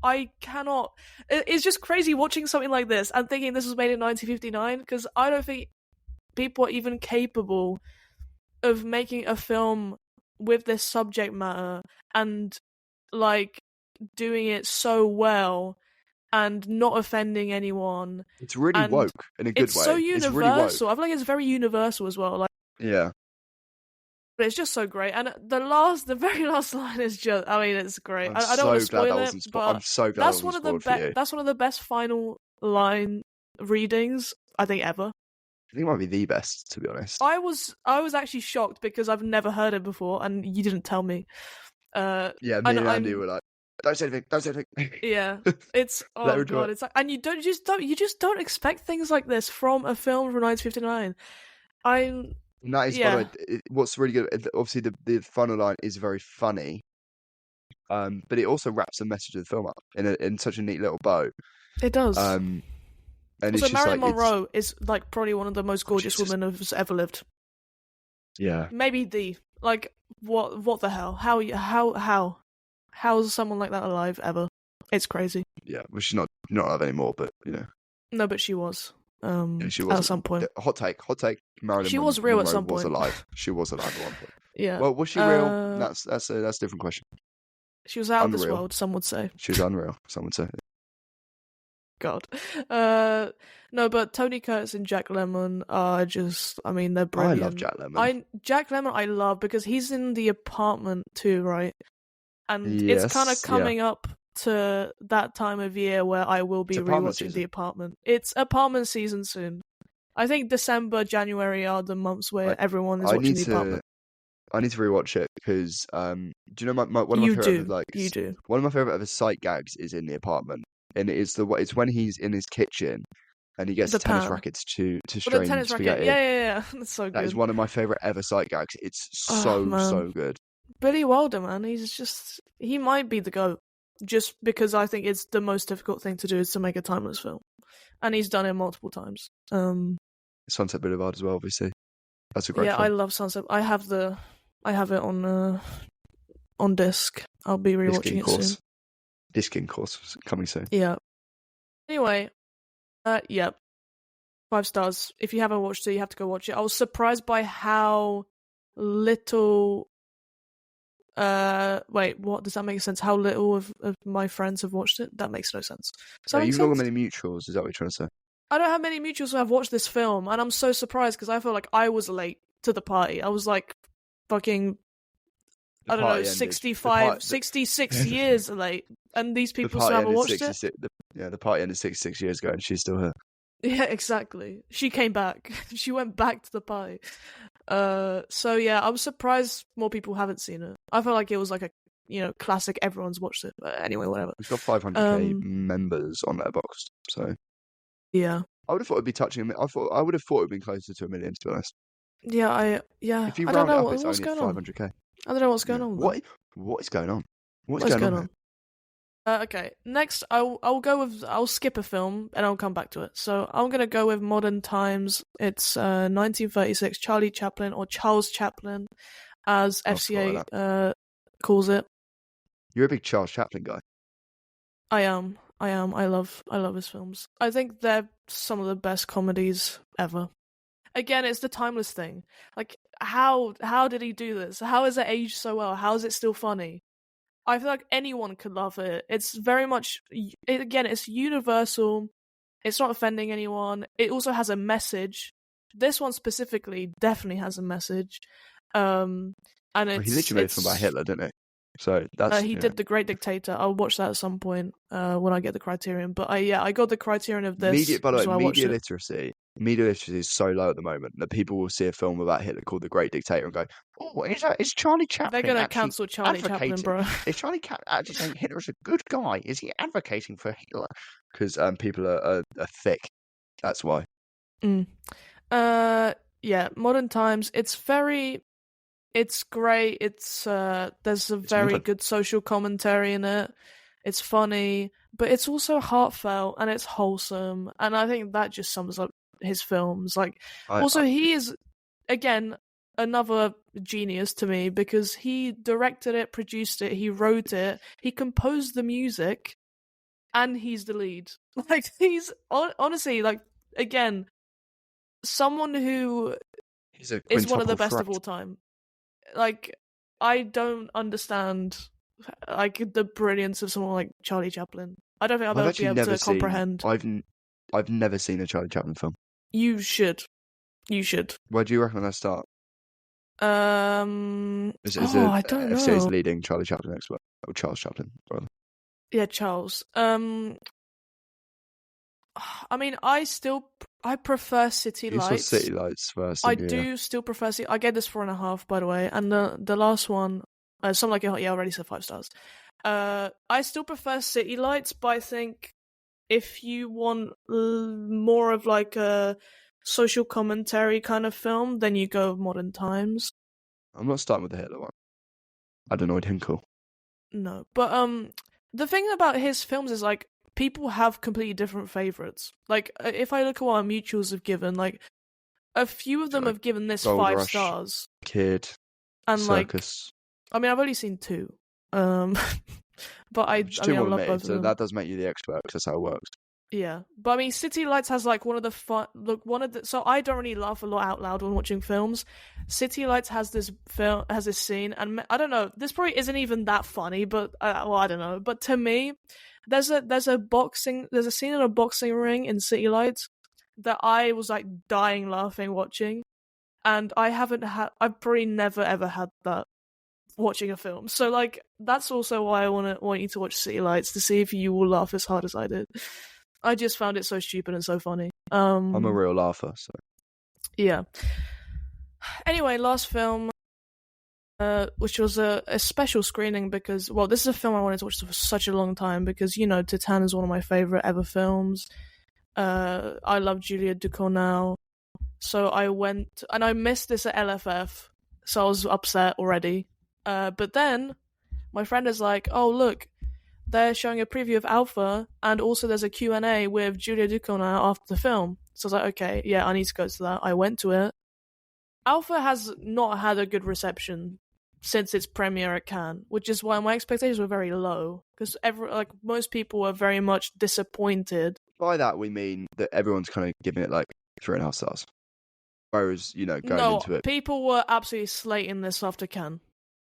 I cannot. It's just crazy watching something like this and thinking this was made in 1959 because I don't think people are even capable of making a film with this subject matter and like doing it so well and not offending anyone. It's really woke in a good way. It's so universal. Really I feel like it's very universal as well. Like, yeah. But it's just so great, and the very last line is just. I mean, it's great. I don't want to spoil it, but I'm so glad that's one of the That's one of the best final line readings I think ever. I think it might be the best, to be honest. I was actually shocked because I've never heard it before, and you didn't tell me. Me and Andy were like, "Don't say anything, don't say anything." Yeah, it's God, it's like, and you just don't expect things like this from a film from 1959. And that is, by the way, what's really good. Obviously, the final line is very funny, but it also wraps the message of the film up in such a neat little bow. It does. And also, Marilyn Monroe is like probably one of the most gorgeous women who's ever lived. Yeah. Maybe what the hell? How's someone like that alive ever? It's crazy. Yeah, well, she's not alive anymore, but you know. No, but she was. She was at some point. Hot take. Marilyn she was real Monroe at some point. Was alive. She was alive at one point. Yeah. Well, was she real? That's a different question. She was out of this world. Some would say she was unreal. Some would say. God. No, but Tony Curtis and Jack Lemmon are just, I mean, they're brilliant. I love Jack Lemmon. Jack Lemmon I love because he's in The Apartment too, right? And it's kind of coming up to that time of year where I will be rewatching The Apartment. It's Apartment season soon. I think December, January are the months where everyone is watching The Apartment. I need to rewatch it because, do you know one of my favorite You do. One of my favorite ever sight gags is in The Apartment. And it's when he's in his kitchen and he gets The tennis pan. rackets to But the strain tennis spaghetti. racket, yeah. That's so good. That is one of my favourite ever sight gags. It's so good. Billy Wilder, man, he might be the GOAT. Just because I think it's the most difficult thing to do is to make a timeless film. And he's done it multiple times. Sunset Boulevard as well, obviously. That's a great film. I love Sunset. I have it on disc. I'll be rewatching it soon. Disc in course coming soon. Yeah. Anyway, 5 stars. If you haven't watched it, you have to go watch it. I was surprised by how little. Wait, what does that make sense? How little of my friends have watched it? That makes no sense. You've not got many mutuals, is that what you're trying to say? I don't have many mutuals who have watched this film, and I'm so surprised because I feel like I was late to the party. I was like fucking, I don't know, 66 years late, and these people still haven't watched it? The party ended 66 years ago, and she's still here. Yeah, exactly. She came back. She went back to the party. So yeah, I was surprised more people haven't seen it. I felt like it was like a classic. Everyone's watched it. But anyway, whatever. We've got 500k members on Letterboxd, so yeah. I would have thought it'd be touching. I would have thought it'd been closer to 1 million, to be honest. Yeah, If you round it up, it's only 500k. I don't know what's going on. What is going on? What is going on? Okay, next I'll skip a film and I'll come back to it. So I'm gonna go with Modern Times. It's 1936. Charlie Chaplin, or Charles Chaplin, as FCA calls it. You're a big Charles Chaplin guy. I am. I love his films. I think they're some of the best comedies ever. Again, it's the timeless thing. Like, how did he do this? How has it aged so well? How is it still funny? I feel like anyone could love it. It's very much, again, it's universal. It's not offending anyone. It also has a message. This one specifically definitely has a message. And it's, he literally made a film about Hitler, didn't he? So that's he did The Great Dictator. I'll watch that at some point when I get the Criterion. But I got the Criterion of this. By the way, media literacy is so low at the moment that people will see a film about Hitler called The Great Dictator and go, "Oh, is Charlie Chaplin?" They're going to cancel Charlie Chaplin, bro. Is Charlie Chaplin actually saying Hitler's a good guy? Is he advocating for Hitler? Because people are thick. That's why. Yeah, Modern Times. It's great. There's a very good social commentary in it. It's funny, but it's also heartfelt and it's wholesome. And I think that just sums up his films. Like, he is, again, another genius to me because he directed it, produced it, he wrote it, he composed the music, and he's the lead. Like, he's honestly, like, again, someone who is one of the best of all time. Like, I don't understand like the brilliance of someone like Charlie Chaplin. I don't think I'll ever be able to comprehend. I've never seen a Charlie Chaplin film. You should. Where do you reckon I start? I don't know. FCA's leading Charlie Chaplin expert, or Charles Chaplin, rather. Yeah, Charles. I mean, I prefer City Lights. You saw City Lights first. I do still prefer City. I gave this 4.5, by the way, and the last one, something like I already said 5 stars. I still prefer City Lights, but I think if you want more of like a social commentary kind of film, then you go with Modern Times. I'm not starting with the Hitler one. I'd annoyed him cool. No, but the thing about his films is like people have completely different favorites. Like if I look at what our mutuals have given, like a few of them have given this Gold 5 Rush, stars. Kid, and Circus. Like, I mean, I've only seen 2. But I love both of so them. that does make you the expert because that's how it works. Yeah, but I mean, City Lights has like one of the so I don't really laugh a lot out loud when watching films. City Lights has this scene, and I don't know, this probably isn't even that funny, but I don't know. But to me, there's a scene in a boxing ring in City Lights that I was like dying laughing watching, and I've probably never ever had that watching a film. So like that's also why I want you to watch City Lights, to see if you will laugh as hard as I did. I just found it so stupid and so funny. I'm a real laugher, so yeah. Anyway, last film, which was a special screening because, well, this is a film I wanted to watch for such a long time because, you know, Titan is one of my favorite ever films. I love Julia Ducournau. So I went, and I missed this at LFF, so I was upset already. But then my friend is like, "Oh look, they're showing a preview of Alpha, and also there's a Q&A with Julia Ducournau after the film." So I was like, "Okay, yeah, I need to go to that." I went to it. Alpha has not had a good reception since its premiere at Cannes, which is why my expectations were very low, because most people were very much disappointed. By that we mean that everyone's kind of giving it like 3.5 stars. Whereas, going into it, people were absolutely slating this after Cannes.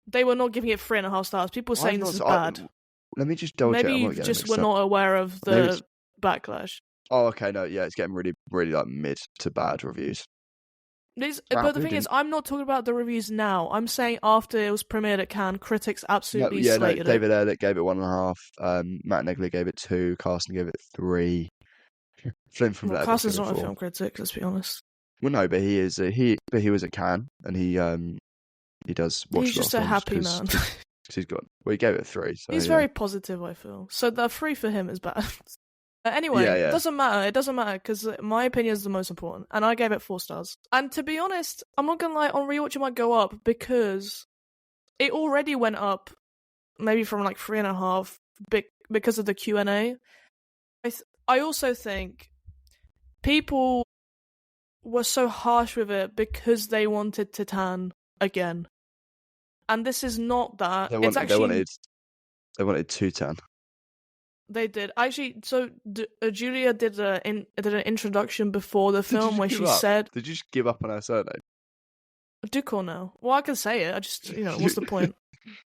They were not giving it 3.5 stars. People were saying this is bad. Let me just double check. Maybe you just were not aware of the backlash. Oh, okay, no, yeah, it's getting really, really like mid to bad reviews. But the thing is, I'm not talking about the reviews now. I'm saying after it was premiered at Cannes, critics absolutely slated it. David Ehrlich gave it 1.5. Matt Negley gave it 2. Carson gave it 3. Flynn from Carson's not a film critic. Let's be honest. Well, no, but he is. He was at Cannes, and he does watch. He's just a happy man. He's got. Well, he gave it 3. So, he's very positive. I feel so. The 3 for him is bad. Anyway, It doesn't matter. It doesn't matter because my opinion is the most important, and I gave it 4 stars. And to be honest, I'm not gonna lie. On rewatch, it might go up because it already went up, maybe from like 3.5 because of the Q&A. I also think people were so harsh with it because they wanted Titan again, and this is not that. They wanted Titan. They did actually. So Julia did an introduction before the film where she said, "Did you just give up on her surname?" Ducournau. Well, I can say it. I just, what's the point?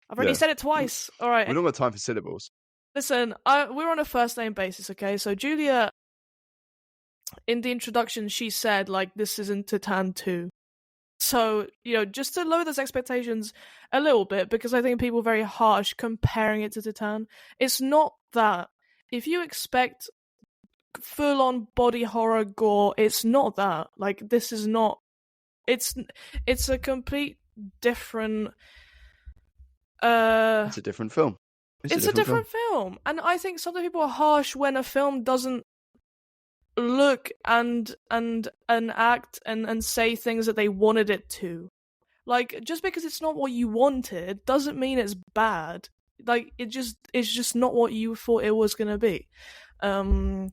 I've already said it twice. All right. We don't got time for syllables. Listen, we're on a first name basis, okay? So Julia, in the introduction, she said like this isn't Titan 2. So, just to lower those expectations a little bit, because I think people are very harsh comparing it to Titan. It's not that. If you expect full-on body horror gore, it's not that. Like, this is not... It's a complete different... It's a different film. It's a different film. And I think some people are harsh when a film doesn't look and act and say things that they wanted it to. Like, just because it's not what you wanted doesn't mean it's bad. Like, it's just not what you thought it was gonna be. Anyway,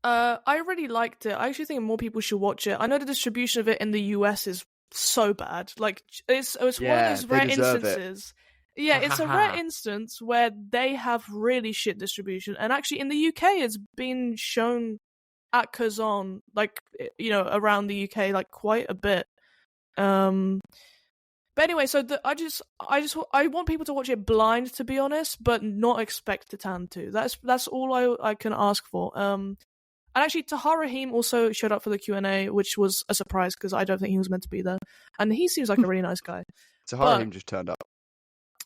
I really liked it. I actually think more people should watch it. I know the distribution of it in the US is so bad. Like, it's one of those rare instances. Yeah, it's a rare instance where they have really shit distribution. And actually, in the UK, it's been shown at Kazan, like, around the UK, like, quite a bit. But anyway, so I want people to watch it blind, to be honest, but not expect Titan 2. That's all I can ask for. And actually, Tahar Rahim also showed up for the Q&A, which was a surprise because I don't think he was meant to be there. And he seems like a really nice guy. Tahar Rahim just turned up.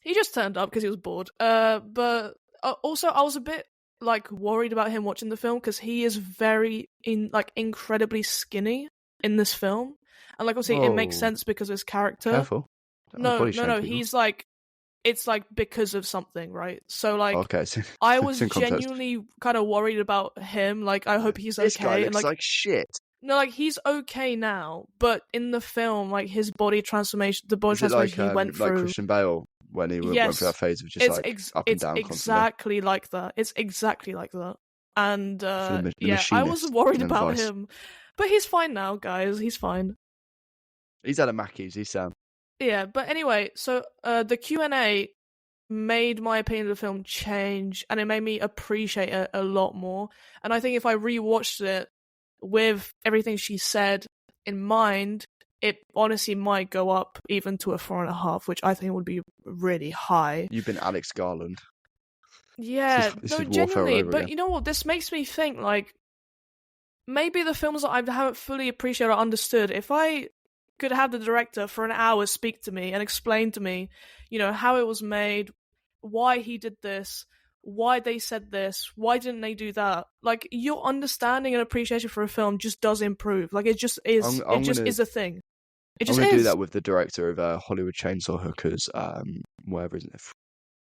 He just turned up because he was bored. But also, I was a bit like worried about him watching the film because he is incredibly skinny in this film, and like obviously it makes sense because of his character. Careful. No. He's like, it's like because of something, right? So like, okay, so I was genuinely kind of worried about him. Like, I hope he's okay. This guy looks like shit. No, like, he's okay now, but in the film, like, his body transformation, the body transformation he went through, like Christian Bale when he went through that phase of just up and down. It's exactly like that. It's exactly like that. And I was worried about him, but he's fine now, guys. He's fine. He's had a Mackey's. He's Sam. Yeah, but anyway, so the Q&A made my opinion of the film change, and it made me appreciate it a lot more. And I think if I rewatched it with everything she said in mind, it honestly might go up even to a 4.5, which I think would be really high. You've been Alex Garland. Yeah, genuinely. But again. You know what? This makes me think, like, maybe the films that I haven't fully appreciated or understood, if I could have the director for an hour speak to me and explain to me, how it was made, why he did this, why they said this, why didn't they do that? Like, your understanding and appreciation for a film just does improve. Like, it just is. Is a thing. It just is. I'm going to do that with the director of Hollywood Chainsaw Hookers, wherever, isn't it?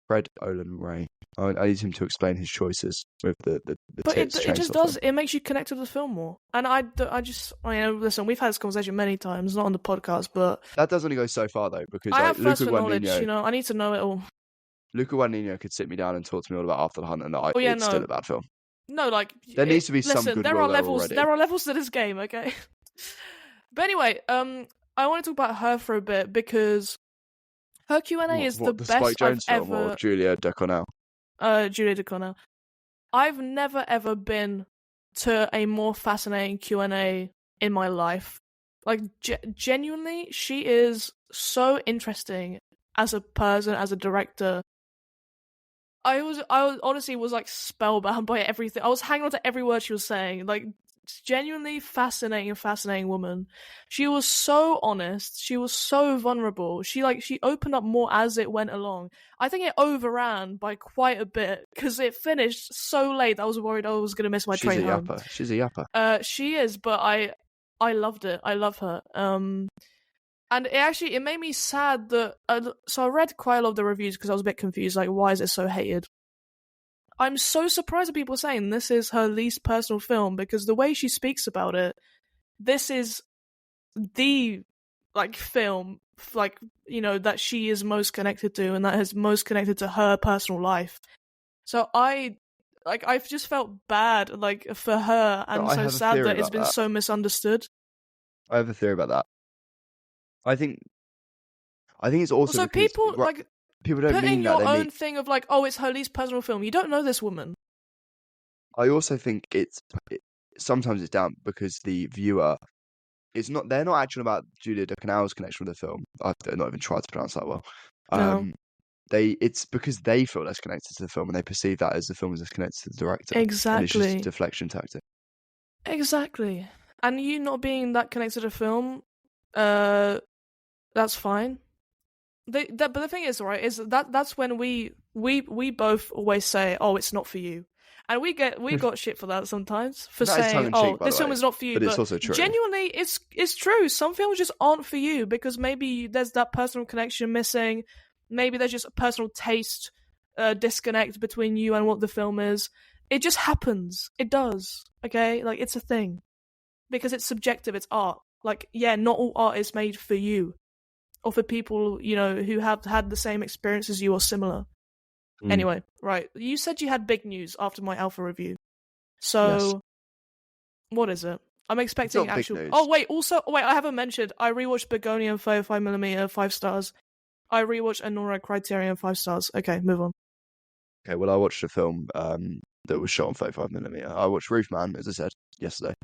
Fred Olin Ray. I need him to explain his choices with the But tits it just chainsaw does. film. It makes you connect to the film more. And I mean, listen, we've had this conversation many times, not on the podcast, but That does only go so far though, because I like have first Luca for knowledge. Guadagnino, I need to know it all. Luca Guadagnino could sit me down and talk to me all about After the Hunt, and Oh yeah, it's still a bad film. No, like There needs to be some listen, there goodwill are there levels. already. There are levels to this game, okay. But anyway, I want to talk about her for a bit because her Q&A is the best Spike Jonze I've film ever. or Julia Ducournau? Julia Ducournau. I've never ever been to a more fascinating Q&A in my life. Like genuinely, she is so interesting as a person, as a director. I honestly was like spellbound by everything. I was hanging on to every word she was saying. Like, genuinely fascinating woman. She was so honest. She was so vulnerable. She opened up more as it went along. I think it overran by quite a bit because it finished so late that I was worried I was gonna miss my train home. She's a yapper. She is, but I loved it. I love her. And it made me sad that so I read quite a lot of the reviews because I was a bit confused. Like, why is it so hated? I'm so surprised at people saying this is her least personal film because the way she speaks about it, this is the film that she is most connected to and that is most connected to her personal life. So I've just felt bad for her and so sad that it's been so misunderstood. I have a theory about that. I think it's also so people don't put in your own thing of it's her least personal film. You don't know this woman. I also think sometimes it's down because the viewer they're not actually about Julia Ducournau's connection with the film. I've not even tried to pronounce that well. No. It's because they feel less connected to the film and they perceive that as the film is less connected to the director. Exactly. And it's just a deflection tactic. Exactly. And you not being that connected to the film, that's fine. But the thing is, right, is that's when we both always say, "Oh, it's not for you," and we got shit for that sometimes for saying, "Oh, this film is not for you." But it's also true. Genuinely, it's true. Some films just aren't for you because maybe there's that personal connection missing. Maybe there's just a personal taste disconnect between you and what the film is. It just happens. It does. Okay, it's a thing because it's subjective. It's art. Not all art is made for you. Or for people, who have had the same experience as you or similar. Anyway, right. You said you had big news after my alpha review. So, yes. What is it? I'm expecting actual... Big news. Oh, wait, I haven't mentioned, I rewatched Begonia 35mm, 5 stars. I rewatched Anora Criterion, 5 stars. Okay, move on. Okay, well, I watched a film that was shot on 35mm. I watched Roofman, as I said, yesterday.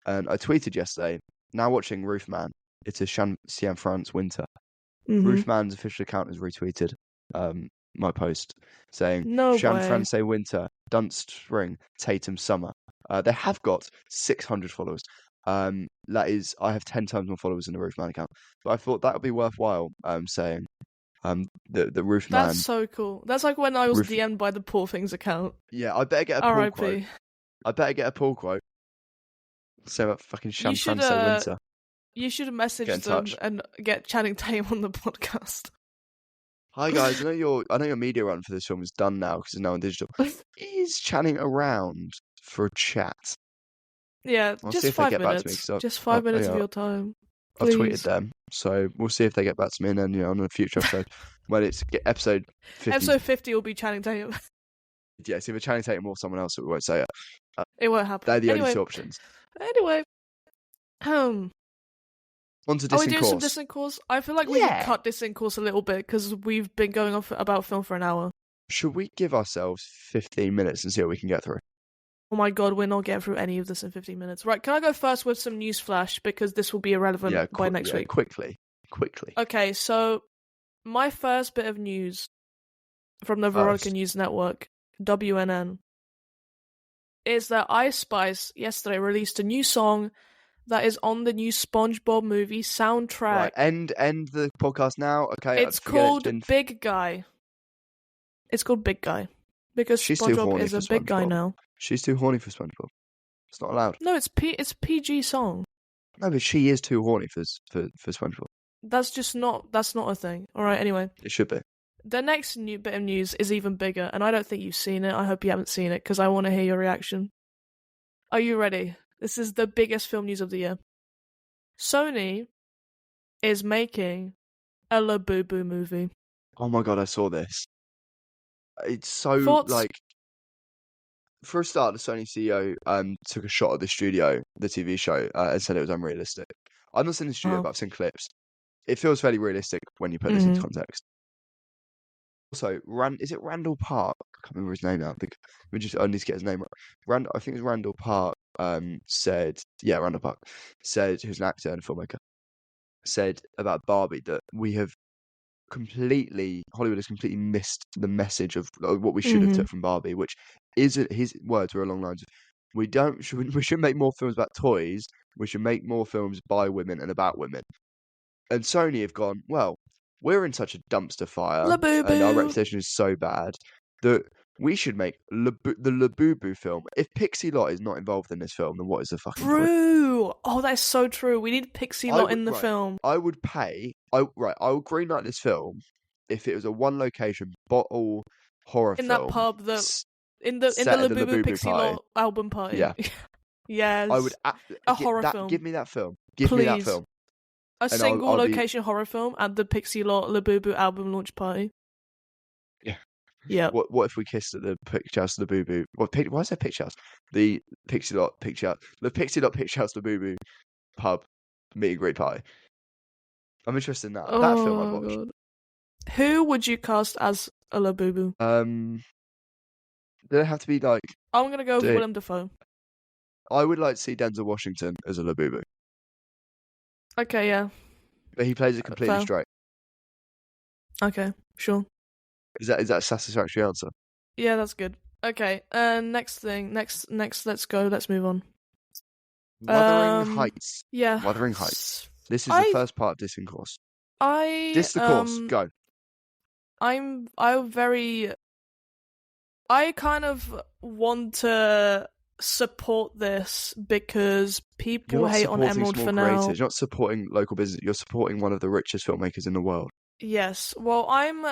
And I tweeted yesterday, now watching Roofman. It's a Cian-France winter. Mm-hmm. Roofman's official account has retweeted my post saying, no France winter, Dunst spring, Tatum summer. They have got 600 followers. That is, I have 10 times more followers in the Roofman account. But I thought that would be worthwhile saying the Roofman. That's so cool. That's like when I was DM'd by the Poor Things account. Yeah, I better get a pull quote. I better get a pull quote. Say about fucking France winter. You should message them and get Channing Tatum on the podcast. Hi guys, I know your media run for this film is done now because it's now on digital. Is Channing around for a chat? Yeah, just 5 minutes. Just 5 minutes of your time. Please. I've tweeted them, so we'll see if they get back to me, and then on a future episode, when it's episode 50. Episode 50 will be Channing Tatum. Yeah, see if it's Channing Tatum or someone else, we won't say it. It won't happen. They're the only two options. Anyway, on to Distant Course. Are we doing some Distant Course? I feel like we can cut Distant Course a little bit because we've been going off about film for an hour. Should we give ourselves 15 minutes and see what we can get through? Oh my god, we're not getting through any of this in 15 minutes. Right, can I go first with some news flash because this will be irrelevant by next week? Quickly. Okay, so my first bit of news from the Veronica News Network, WNN, is that Ice Spice yesterday released a new song that is on the new SpongeBob movie soundtrack. Right, end the podcast now. Okay, it's called Big Guy. It's called Big Guy because SpongeBob is a big guy now. She's too horny for SpongeBob. It's not allowed. No, it's PG song. No, but she is too horny for SpongeBob. That's not a thing. All right, anyway. It should be. The next new bit of news is even bigger, and I don't think you've seen it. I hope you haven't seen it, because I want to hear your reaction. Are you ready? This is the biggest film news of the year. Sony is making a Labubu movie. Oh my god, I saw this. It's so, Thoughts? like... For a start, the Sony CEO took a shot at the studio, the TV show, and said it was unrealistic. I've not seen the studio, but I've seen clips. It feels fairly realistic when you put this into context. Also, is it Randall Park? I can't remember his name now. I need to get his name right. I think it was Randall Park. Randall Park said, who's an actor and filmmaker, said about Barbie that Hollywood has completely missed the message of what we should have took from Barbie, which is his words were along the lines of, we should make more films about toys. We should make more films by women and about women. And Sony have gone, well, we're in such a dumpster fire, Labubu. and our reputation is so bad that we should make the Labubu film. If Pixie Lott is not involved in this film, then what is the fucking point? True. Oh, that's so true. We need Pixie Lott in the film. I would I would greenlight this film if it was a one location bottle horror in film that pub in the Labubu Pixie Lott album party. Yeah. Yes. I would a horror film. Give me that film. Give me that film. A single location horror film at the Pixie Lott Labubu album launch party. Yeah. Yeah. What if we kissed at the Picture House Labubu? Why is there Picture House? The Pixie Lott Picture House. The Pixie Lott Picture House Labubu pub meet and greet party. I'm interested in that. That film I'd watch. God. Who would you cast as a Labubu? Do they have to be like... I'm going to go with Willem Dafoe. I would like to see Denzel Washington as a Labubu. Okay, yeah. But he plays it completely straight. Okay, sure. Is that a satisfactory answer? Yeah, that's good. Okay, next thing. Next, let's go. Let's move on. Wuthering Heights. Yeah. Wuthering Heights. This is the first part of discourse. Discourse, go. I kind of want to support this because people hate on Emerald Fennell. You're not supporting local business. You're supporting one of the richest filmmakers in the world. Yes. Well, I'm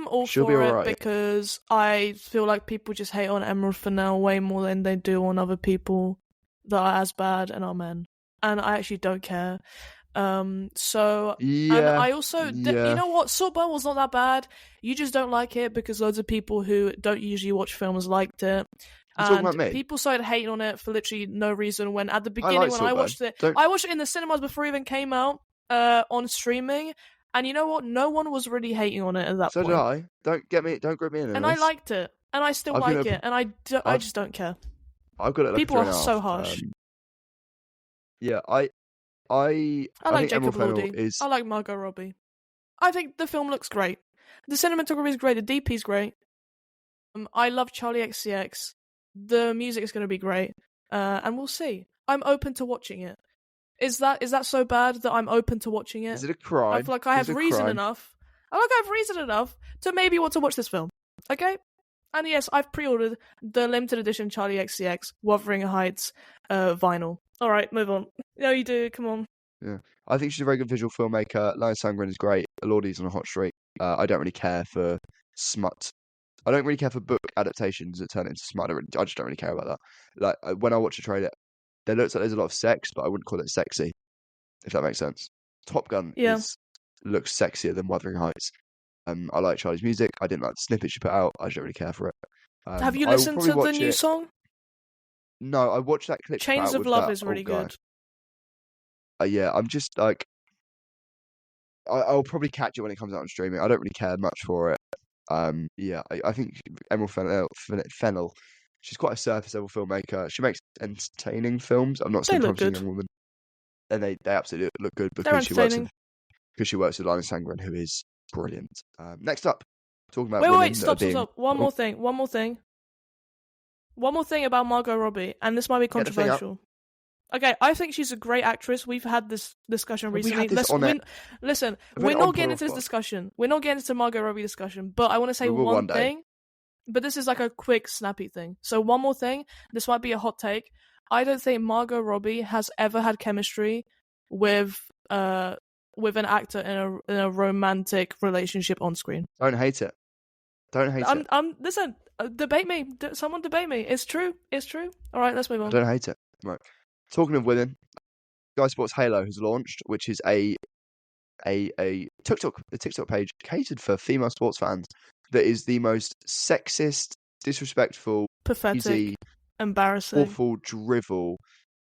all for it because I feel like people just hate on Emerald Fennell way more than they do on other people that are as bad and are men. And I actually don't care. And I also, you know what? Saltburn was not that bad. You just don't like it because loads of people who don't usually watch films liked it. And people started hating on it for literally no reason. When at the beginning, I watched it, I watched it in the cinemas before it even came out on streaming. And you know what? No one was really hating on it at that point. So did I. Don't grip me in. And I liked it, and I still like it, and I just don't care. I've got it. Like people are so harsh. I like Jacob Elordi. I like Margot Robbie. I think the film looks great. The cinematography is great. The DP is great. I love Charli XCX. The music is going to be great. And we'll see. I'm open to watching it. Is that so bad that I'm open to watching it? Is it a crime? I feel like I have reason enough. I feel like I have reason enough to maybe want to watch this film. Okay? And yes, I've pre-ordered the limited edition Charli XCX Wuthering Heights vinyl. All right, move on. No, you do. Come on. Yeah, I think she's a very good visual filmmaker. Lion Sangren is great. Elordi's on a hot streak. I don't really care for smut. I don't really care for book adaptations that turn into smut. I just don't really care about that. Like when I watch a trailer, there looks like there's a lot of sex, but I wouldn't call it sexy. If that makes sense. Top Gun looks sexier than Wuthering Heights. I like Charli's music. I didn't like the snippet she put out. I just don't really care for it. Have you listened to the new song? No, I watched that clip. Chains of Love is really good. Yeah, I'm just like... I'll probably catch it when it comes out on streaming. I don't really care much for it. I think Emerald Fennell, she's quite a surface level filmmaker. She makes entertaining films. I'm not saying Promising Young Woman. And they absolutely look good because she works with Lion Sangren, who is brilliant. Next up, talking about wait, stop. One more thing about Margot Robbie, and this might be controversial. Okay, I think she's a great actress. We've had this discussion recently. Listen, we're not getting into this discussion. We're not getting into Margot Robbie discussion, but I want to say one thing. But this is like a quick, snappy thing. So one more thing. This might be a hot take. I don't think Margot Robbie has ever had chemistry with with an actor in a romantic relationship on screen. Don't hate it. Don't hate it. Listen, debate me. Someone debate me. It's true. It's true. All right, let's move on. Don't hate it. Right. Talking of women, Sky Sports Halo has launched, which is a TikTok page catered for female sports fans that is the most sexist, disrespectful, Pathetic, easy, embarrassing, awful drivel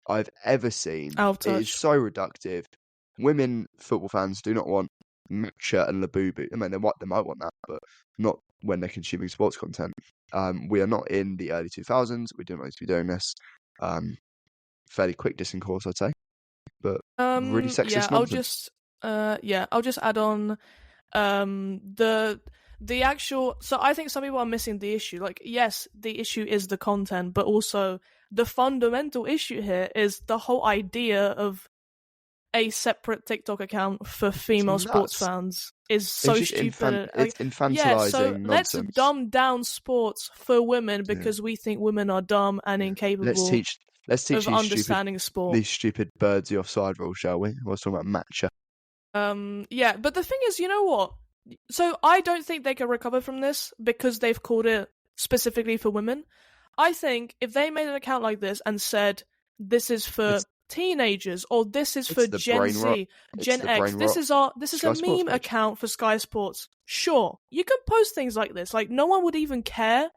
I've ever seen. out of It touch. is so reductive. Women football fans do not want matcha and Labubu. I mean, they might want that, but not when they're consuming sports content. We are not in the early 2000s. We don't need to be doing this. Fairly quick dissing course, I'd say, but really sexist nonsense. I'll just add on the actual. So I think some people are missing the issue. Like, yes, the issue is the content, but also the fundamental issue here is the whole idea of a separate TikTok account for female sports fans is so stupid. It's infantilizing so nonsense. Let's dumb down sports for women because we think women are dumb and incapable. Let's teach of understanding sport. These stupid birds the offside rule, shall we? I was talking about matcha. Yeah, but the thing is, you know what? So I don't think they can recover from this because they've called it specifically for women. I think if they made an account like this and said this is for teenagers or this is for Gen Z, Gen X, this is a meme account for Sky Sports. Sure, you can post things like this. Like, no one would even care.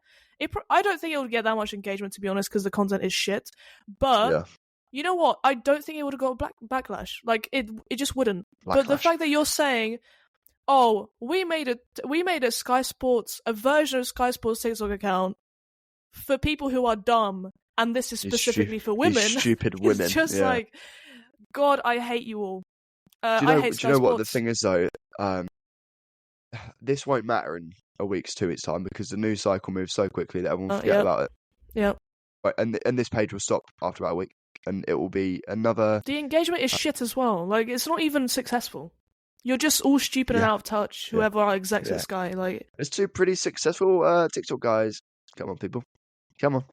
I don't think it would get that much engagement, to be honest, because the content is shit. But you know what? I don't think it would have got backlash. Like, it just wouldn't. But the fact that you're saying, "Oh, we made a Sky Sports, a version of Sky Sports TikTok account for people who are dumb, and this is specifically for women," stupid women. It's just like, God, I hate you all. I hate Sky Sports. What the thing is though? This won't matter in a week's 2 weeks time because the news cycle moves so quickly that everyone will forget about it. Yeah. Right, and this page will stop after about a week, and it will be another. The engagement is shit as well. Like, it's not even successful. You're just all stupid and out of touch. Whoever are execs at Sky, like. It's two pretty successful TikTok guys. Come on, people. Come on.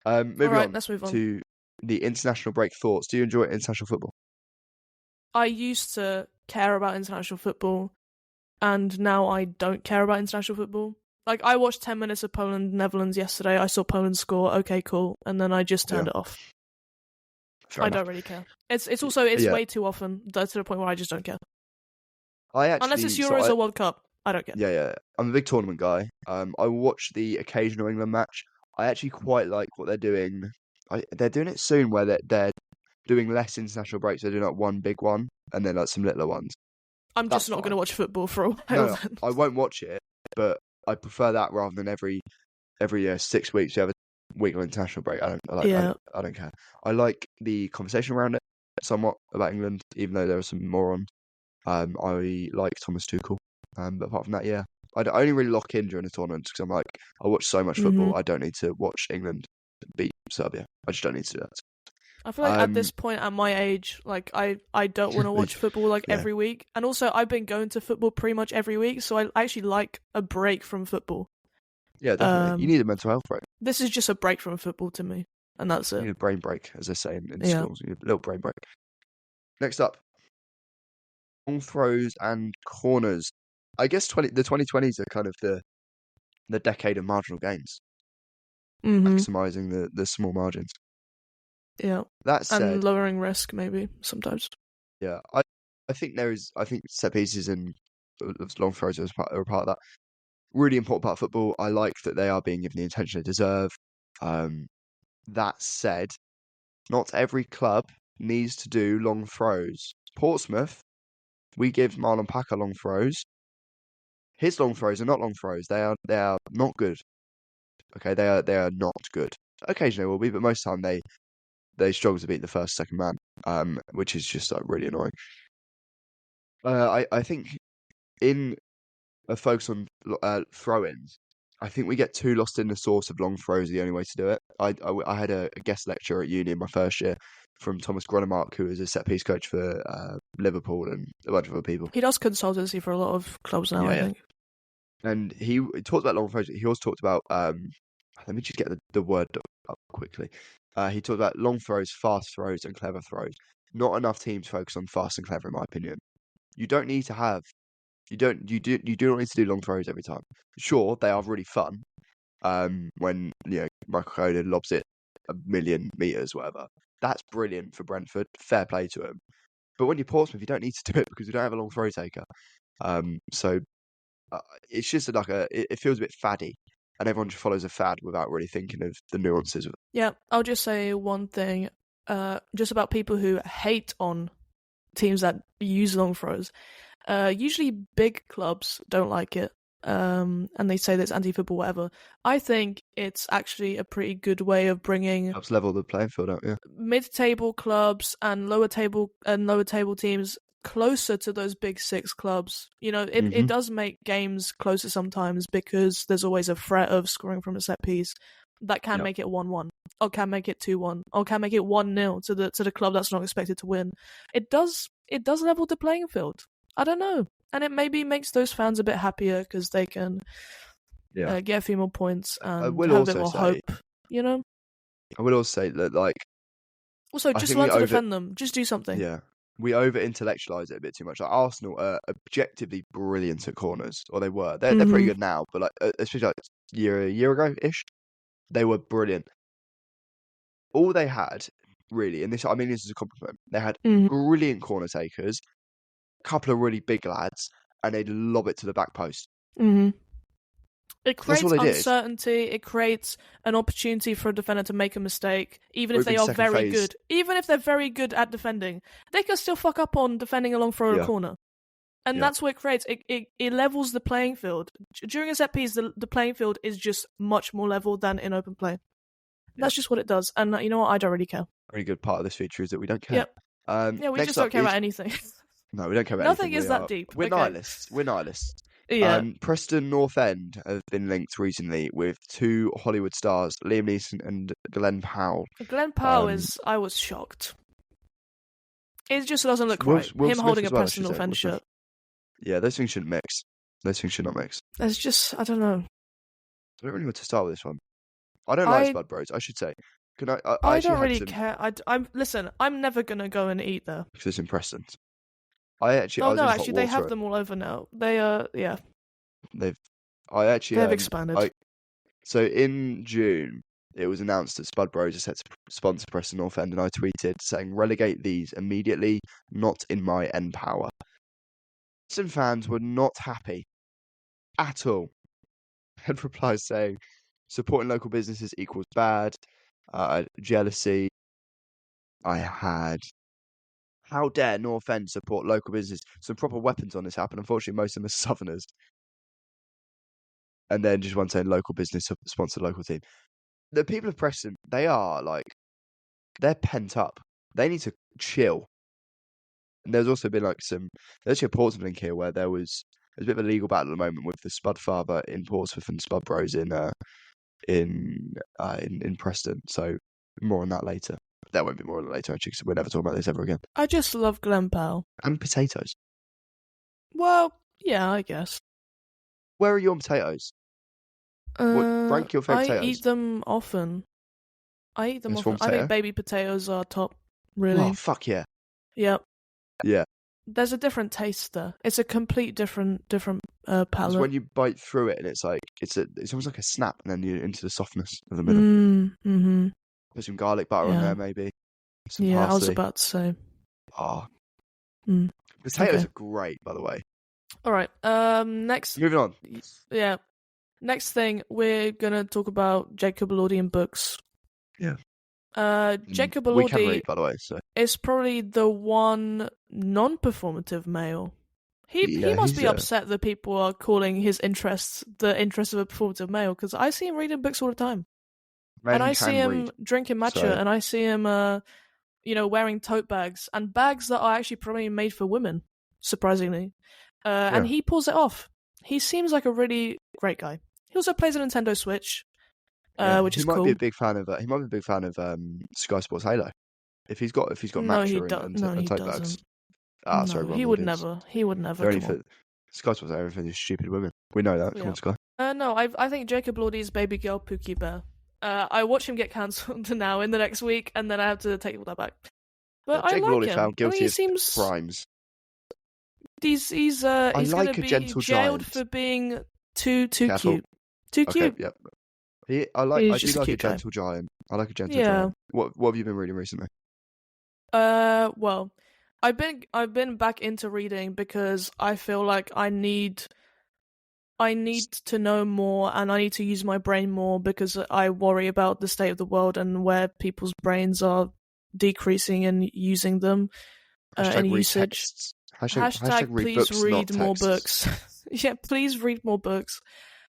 Moving on. Let's move on to the international break thoughts. Do you enjoy international football? I used to care about international football, and now I don't care about international football. Like, I watched 10 minutes of Poland-Netherlands yesterday. I saw Poland score. Okay, cool. And then I just turned it off. I don't really care. It's way too often to the point where I just don't care. Unless it's Euros or World Cup, I don't care. Yeah. I'm a big tournament guy. I will watch the occasional England match. I actually quite like what they're doing. They're doing it soon where they're doing less international breaks. They're doing like one big one and then like some littler ones. I'm just not going to watch football for a while. No, I won't watch it, but I prefer that rather than every 6 weeks you have a weekly international break. I don't care. I like the conversation around it somewhat about England, even though there are some morons. I like Thomas Tuchel, but apart from that, I only really lock in during the tournaments because I'm like, I watch so much football. I don't need to watch England beat Serbia. I just don't need to do that. I feel like at this point, at my age, like I don't want to watch football like every week. And also, I've been going to football pretty much every week, so I actually like a break from football. Yeah, definitely. You need a mental health break. This is just a break from football to me, and that's it. You need a brain break, as they say in schools. You need a little brain break. Next up, long throws and corners. I guess the 2020s are kind of the decade of marginal gains, maximising the small margins. Yeah. That said, and lowering risk maybe sometimes. Yeah, I think set pieces and long throws are a part of that. Really important part of football. I like that they are being given the attention they deserve. That said, not every club needs to do long throws. Portsmouth, we give Marlon Packer long throws. His long throws are not long throws. They are not good. Okay, they are not good. Occasionally will be, but most of the time they struggle to beat the first, second man, which is just like really annoying. I think in a focus on throw-ins, I think we get too lost in the sauce of long throws are the only way to do it. I had a guest lecture at uni in my first year from Thomas Gronemark, who is a set-piece coach for Liverpool and a bunch of other people. He does consultancy for a lot of clubs now, I think. And he talked about long throws. He also talked about, let me just get the word up quickly. He talked about long throws, fast throws, and clever throws. Not enough teams focus on fast and clever, in my opinion. You don't need to have. You do not need to do long throws every time. Sure, they are really fun. When Michael Coda lobs it 1,000,000 meters, whatever. That's brilliant for Brentford. Fair play to him. But when you're Portsmouth, you don't need to do it because you don't have a long throw taker. So it's just like it feels a bit faddy, and everyone just follows a fad without really thinking of the nuances of it. Yeah, I'll just say one thing, just about people who hate on teams that use long throws. Usually big clubs don't like it, and they say that it's anti-football, whatever. I think it's actually a pretty good way of bringing Helps level the playing field out, yeah. mid-table clubs and lower table teams closer to those big six clubs. It does make games closer sometimes because there's always a threat of scoring from a set piece that can make it 1-1, or can make it 2-1, or can make it 1-0 to the club that's not expected to win. It does level the playing field. I don't know, and it maybe makes those fans a bit happier because they can get a few more points and have a bit more hope. I would also say that also just learn to defend them. Just do something. Yeah. We over-intellectualise it a bit too much. Like Arsenal are objectively brilliant at corners, or they were. They're pretty good now, but especially a year ago-ish, they were brilliant. All they had, really, and this is a compliment, they had brilliant corner takers, a couple of really big lads, and they'd lob it to the back post. It creates uncertainty. It creates an opportunity for a defender to make a mistake, even if they are very good. Even if they're very good at defending, they can still fuck up on defending a long throw or a corner. And that's what it creates. It levels the playing field. During a set piece, the playing field is just much more level than in open play. That's just what it does. And you know what? I don't really care. A really good part of this feature is that we don't care. Yep. We just don't care about anything. No, we don't care about anything. Nothing is that deep. We're nihilists. Yeah. Preston North End have been linked recently with two Hollywood stars, Liam Neeson and Glenn Powell. Glenn Powell I was shocked. It just doesn't look right. Him holding a Preston North End shirt. Yeah, those things shouldn't mix. Those things should not mix. There's just, I don't know. I don't really know where to start with this one. I don't like Spud Bros, I should say. I don't really care. Listen, I'm never going to go and eat there. Because it's in Preston. They have them all over now. They are, yeah. They've expanded. So in June, it was announced that Spud Bros are set to sponsor Preston North End, and I tweeted saying, "Relegate these immediately, not in my end power." Preston fans were not happy at all. I had replies saying, "Supporting local businesses equals bad," jealousy. I had, "How dare North End support local business?" Some proper weapons on this app, and unfortunately most of them are Southerners. And then just one saying local business sponsor local team. The people of Preston, they're pent up. They need to chill. And there's also been there's actually a Portsmouth link here where there's a bit of a legal battle at the moment with the Spud father in Portsmouth and Spud Bros in Preston. So more on that later. There won't be more on that later, actually, because we're never talking about this ever again. I just love Glenn Powell. And potatoes. Well, yeah, I guess. Where are you on potatoes? Rank your favourite potatoes. I eat them often. I think baby potatoes are top, really. Oh, fuck yeah. Yep. Yeah. There's a different taste there. It's a complete different palate. It's when you bite through it and it's almost like a snap, and then you're into the softness of the middle. Mm-hmm. Put some garlic butter on there, maybe. Some parsley. I was about to say. Oh. Potatoes are great, by the way. All right. Next. Moving on. Yeah. Next thing, we're gonna talk about Jacob Elordi in books. Yeah. Jacob Elordi, we can read, by the way, so. is probably the one non-performative male. He must be upset that people are calling his interests the interests of a performative male, because I see him reading books all the time. And I see him drinking matcha, and I see him, wearing tote bags, and bags that are actually probably made for women, surprisingly. And he pulls it off. He seems like a really great guy. He also plays a Nintendo Switch, which is cool. He might be a big fan of Sky Sports Halo. If he's got matcha and tote bags. Ah, sorry, Ron, he would never. Sky Sports Halo for these stupid women. We know that. Come on, Sky. No, I think Jacob Elordi's baby girl Pookie Bear. I watch him get cancelled now in the next week, and then I have to take all that back. But Jacob I like Elordi him. found guilty of crimes. He's like gonna a be gentle jailed giant. for being too Careful. cute. Too Okay, cute. yep. He's I do just a like a cute guy. gentle giant. I like a gentle Yeah. giant. What have you been reading recently? Well, I've been back into reading because I feel like I need to know more and I need to use my brain more because I worry about the state of the world and where people's brains are decreasing and using them Hashtag in read usage. texts. Hashtag read Please books, not read more texts. books. Yeah, please read more books.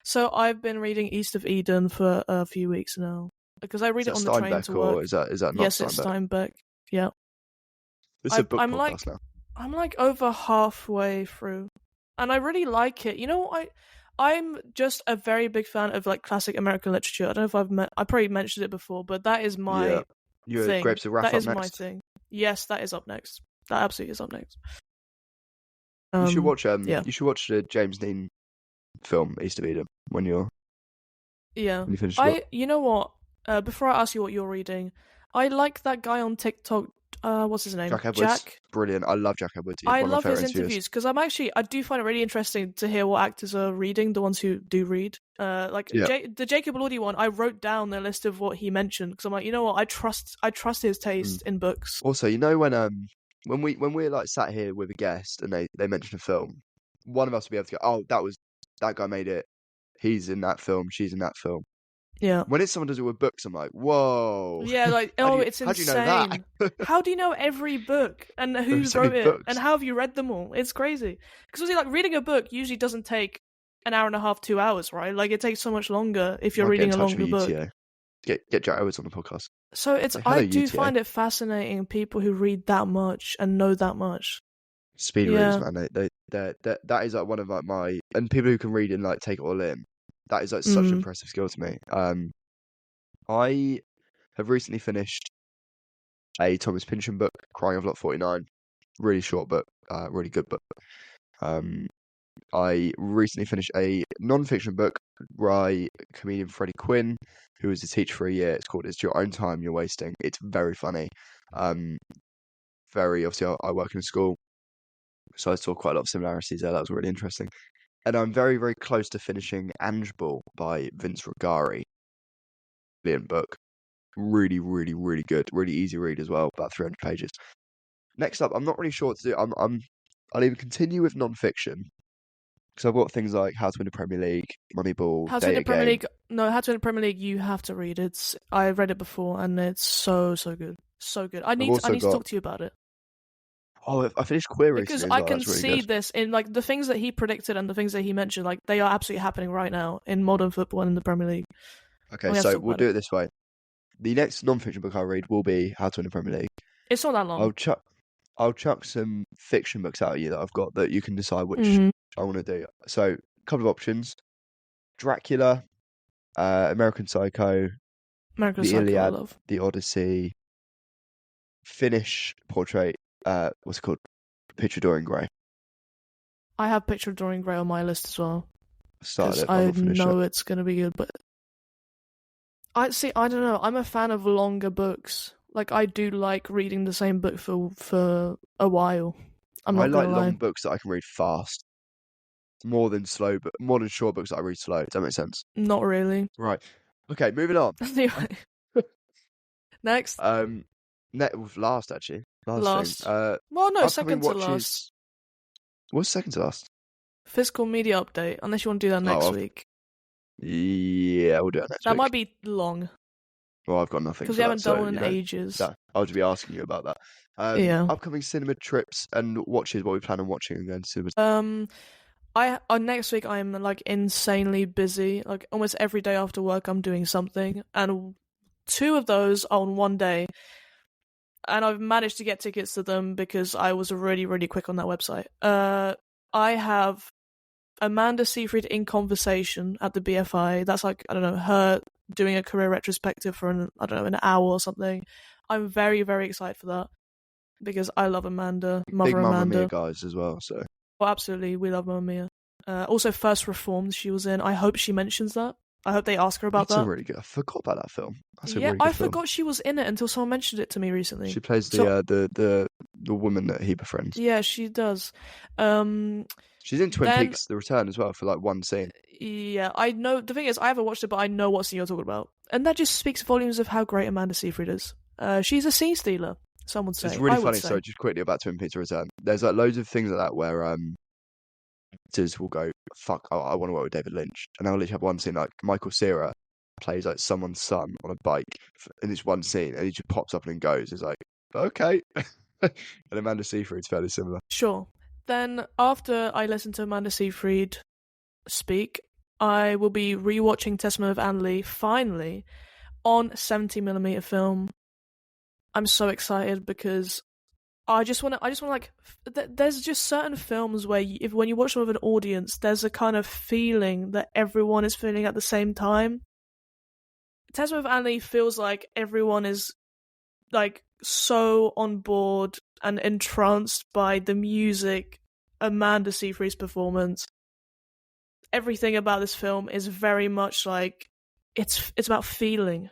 So I've been reading East of Eden for a few weeks now because I Is read it that on the train to Steinbeck work. or is that not Yes, it's Steinbeck? Steinbeck. Yeah, This is a book I'm podcast now. I'm like over halfway through, and I really like it. You know, I'm just a very big fan of like classic American literature. I don't know if I probably mentioned it before, but that is Yeah. my Your thing. Grapes of Wrath That up is my next. thing. Yes, that is up next. That absolutely is up next. You should watch Yeah. you should watch the James Dean film East of Eden when you finish the book. You know what? Before I ask you what you're reading, I like that guy on TikTok. What's his name? Jack Edwards. Jack. Brilliant. I love Jack Edwards. He's I one of my love his favourite interviews because I do find it really interesting to hear what actors are reading, the ones who do read. Yeah. The Jacob Elordi one, I wrote down the list of what he mentioned because I'm like, you know what, I trust his taste in books. Also, you know when we're like sat here with a guest and they mention a film, one of us will be able to go, oh, that guy made it. He's in that film. She's in that film. Yeah. When it's someone does it with books, I'm like, whoa. Yeah, like it's how do you insane. know that? How do you know every book and who There's so wrote many it books. and how have you read them all? It's crazy. Because like reading a book usually doesn't take an hour and a half, 2 hours, right? Like it takes so much longer if you're reading a longer book. Get Jack Edwards on the podcast. So it's Like, hello, I do UTA. find it fascinating people who read that much and know that much. Speed Yeah. readers, man. That is like one of like my and people who can read and like take it all in. That is like such an impressive skill to me. I have recently finished a Thomas Pynchon book, Crying of Lot 49. Really short book, really good book. I recently finished a non-fiction book by comedian Freddie Quinn, who was a teacher for a year. It's called "It's Your Own Time You're Wasting." It's very funny. Very obviously, I work in a school, so I saw quite a lot of similarities there. That was really interesting. And I'm very, very close to finishing Ange Ball by Vince Rugari. Brilliant book. Really, really, really good. Really easy read as well. About 300 pages. Next up, I'm not really sure what to do. I'll either continue with non-fiction because I've got things like How to Win the Premier League, Moneyball, How to Win Data the Premier Game. League. No, How to Win the Premier League. You have to read it. I read it before, and it's so good, so good. I need to talk to you about it. Oh, I finished Queer because recently as well. I can That's really see good. this in like the things that he predicted and the things that he mentioned. Like they are absolutely happening right now in modern football and in the Premier League. Okay, so we'll do it this way. The next non-fiction book I'll read will be How to Win the Premier League. It's not that long. I'll chuck some fiction books out at you that I've got that you can decide which I want to do. So, a couple of options: Dracula, American Psycho, The Iliad, The Odyssey, Finnish portrait. What's it called? Picture of Dorian Gray. I have Picture of Dorian Gray on my list as well. Started it. I know it's going to be good, but I don't know. I'm a fan of longer books. Like I do like reading the same book for a while. I like long books that I can read fast. More than short books that I read slow. Does that make sense? Not really. Right. Okay, moving on. Next. Last actually. Last. Thing. Well, no, second to last. What's second to last? Physical media update. Unless you want to do that next week. Yeah, we'll do it next week. That might be long. Well, I've got nothing. Because we haven't done one in ages. I'll just be asking you about that. Upcoming cinema trips and watches. What we plan on watching and going to cinema. Next week I'm like insanely busy. Like almost every day after work I'm doing something, and 2 of those are on one day. And I've managed to get tickets to them because I was really, really quick on that website. I have Amanda Seyfried in Conversation at the BFI. That's like, I don't know, her doing a career retrospective for an hour or something. I'm very, very excited for that because I love Amanda, Big Mamma Mia guys as well. So. Well, absolutely, we love Mamma Mia. Also, First Reformed she was in. I hope she mentions that I hope they ask her about That's that. a really good. I forgot about that film. That's a Yeah, really good I film. forgot she was in it until someone mentioned it to me recently. She plays So- the woman that he befriends. Yeah, she does. She's in Twin Then Peaks: The Return as well for like one scene. yeah, I know. The thing is, I haven't watched it, but I know what scene you're talking about, and that just speaks volumes of how great Amanda Seyfried is. She's a scene stealer. Some would say. It's really I would funny. say. So just quickly about Twin Peaks: The Return. There's like loads of things like that where actors will go, "Fuck, I want to work with David Lynch," and I'll literally have one scene like Michael Cera plays like someone's son on a bike in this one scene, and he just pops up and goes. It's like, okay. And Amanda Seyfried's fairly similar. Sure. Then after I listen to Amanda Seyfried speak, I will be rewatching Testament of Anne Lee finally on 70mm film. I'm so excited because I just want to like. There's just certain films where when you watch them with an audience, there's a kind of feeling that everyone is feeling at the same time. Testament of Anne Lee feels like everyone is like so on board and entranced by the music, Amanda Seyfried's performance. Everything about this film is very much like it's about feeling.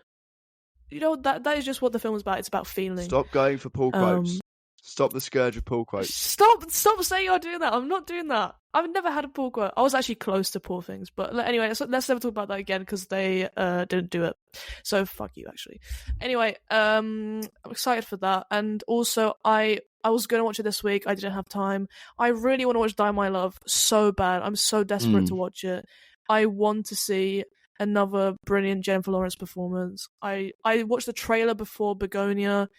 You know, that is just what the film is about. It's about feeling. Stop going for Paul quotes. Stop the scourge of Paul quotes. Stop saying you're doing that. I'm not doing that. I've never had a Paul quote. I was actually close to Paul things, but anyway, let's never talk about that again because they didn't do it. So fuck you, actually. Anyway, I'm excited for that, and also I was going to watch it this week. I didn't have time. I really want to watch Die My Love so bad. I'm so desperate to watch it. I want to see another brilliant Jennifer Lawrence performance. I watched the trailer before Begonia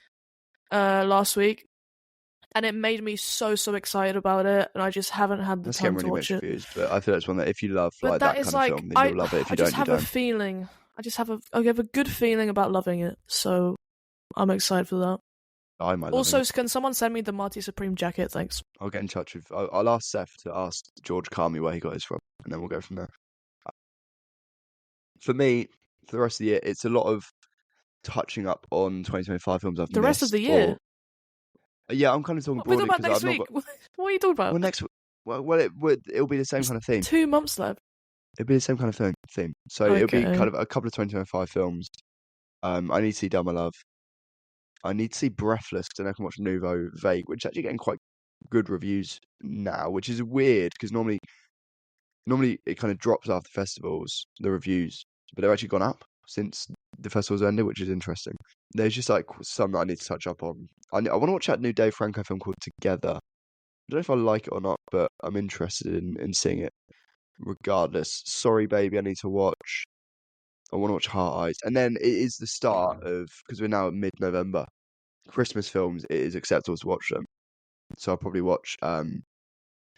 last week, and it made me so excited about it, and I just haven't had the time to watch it. Views, but I feel it's one that if you love but like that kind of film, then you'll love it. If you don't, you don't. I have a good feeling about loving it, so I'm excited for that. I might. Also, can someone send me the Marty Supreme jacket? Thanks. I'll get in touch with. I'll ask Seth to ask George Carmy where he got his from, and then we'll go from there. For me, for the rest of the year, it's a lot of touching up on 2025 films I've missed. The rest of the year? Yeah, I'm kind of talking broadly. We're talking about next week. What are you talking about? Well, next it'll be the same kind of theme. 2 months left. It'll be the same kind of theme. So Okay. It'll be kind of a couple of 2025 films. I need to see Dumb Love. I need to see Breathless because then I can watch Nouveau Vague, which is actually getting quite good reviews now, which is weird because normally it kind of drops after festivals, the reviews, but they've actually gone up since the festivals ended, which is interesting. There's just like some that I need to touch up on. I want to watch that new Dave Franco film called Together. I don't know if I like it or not, but I'm interested in seeing it regardless. Sorry Baby, I need to watch. I want to watch Heart Eyes. And then it is the start of, because we're now at mid-November, Christmas films, it is acceptable to watch them. So I'll probably watch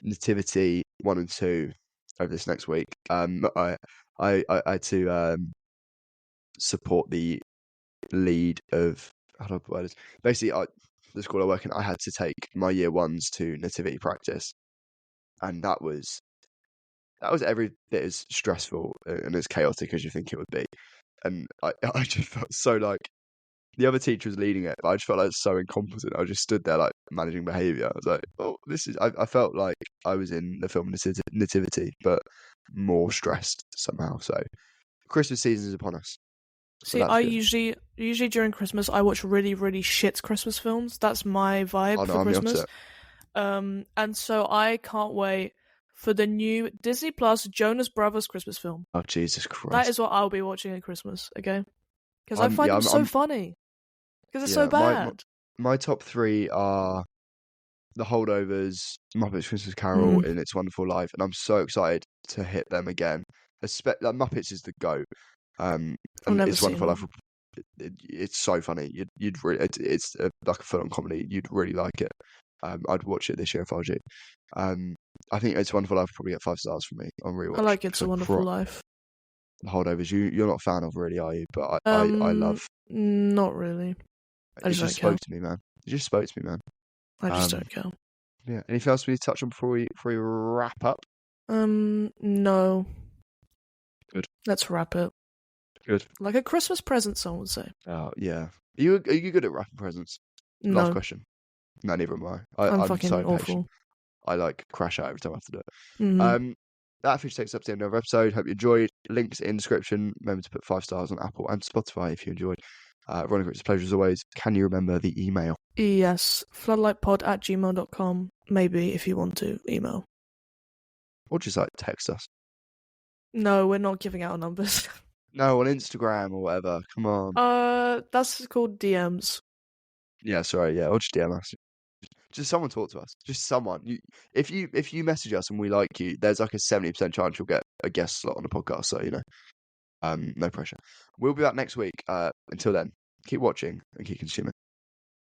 Nativity 1 and 2 over this next week. I had to support the lead of, how do I put this? Basically, the school I work in, I had to take my year ones to nativity practice, and that was every bit as stressful and as chaotic as you think it would be. And I just felt so like the other teacher was leading it, but I just felt like so incompetent. I just stood there like managing behaviour. I was like, oh, this is. I felt like I was in the film Nativity, but more stressed somehow. So Christmas season is upon us. See, I usually during Christmas I watch really shit Christmas films. That's my vibe for Christmas. And so I can't wait for the new Disney Plus Jonas Brothers Christmas film. Oh Jesus Christ! That is what I'll be watching at Christmas. Okay, because I find them so funny. Because it's so bad. My top 3 are The Holdovers, Muppets Christmas Carol, and It's Wonderful Life, and I'm so excited to hit them again. Muppets is the GOAT. And It's Wonderful Life. It's so funny. You'd really. It's like a full-on comedy. You'd really like it. I'd watch it this year if I was you. I think It's Wonderful Life would probably get 5 stars from me on rewatch. I like It's a Wonderful Life. The Holdovers, you're not a fan of, really, are you? But I love. Not really. You just spoke to me, man. You just spoke to me, man. I just don't care. Yeah. Anything else we need to touch on before we wrap up? No. Good. Let's wrap it. Good. Like a Christmas present, someone would say. Oh yeah. Are you good at wrapping presents? No. Last question. No, neither am I. I'm I'm fucking so awful. impatient. I like crash out every time I have to do it. Mm-hmm. that officially takes up to the end of another episode. Hope you enjoyed. Links in description. Remember to put 5 stars on Apple and Spotify if you enjoyed. Veronica, it's a pleasure as always. Can you remember the email? Yes, floodlightpod@gmail.com. Maybe if you want to email. Or just like text us. No, we're not giving out numbers. No, on Instagram or whatever. Come on. That's called DMs. Yeah, sorry. Yeah, or just DM us. Just someone talk to us. Just someone. If you message us and we like you, there's like a 70% chance you'll get a guest slot on the podcast. So no pressure. We'll be back next week. Until then, keep watching and keep consuming.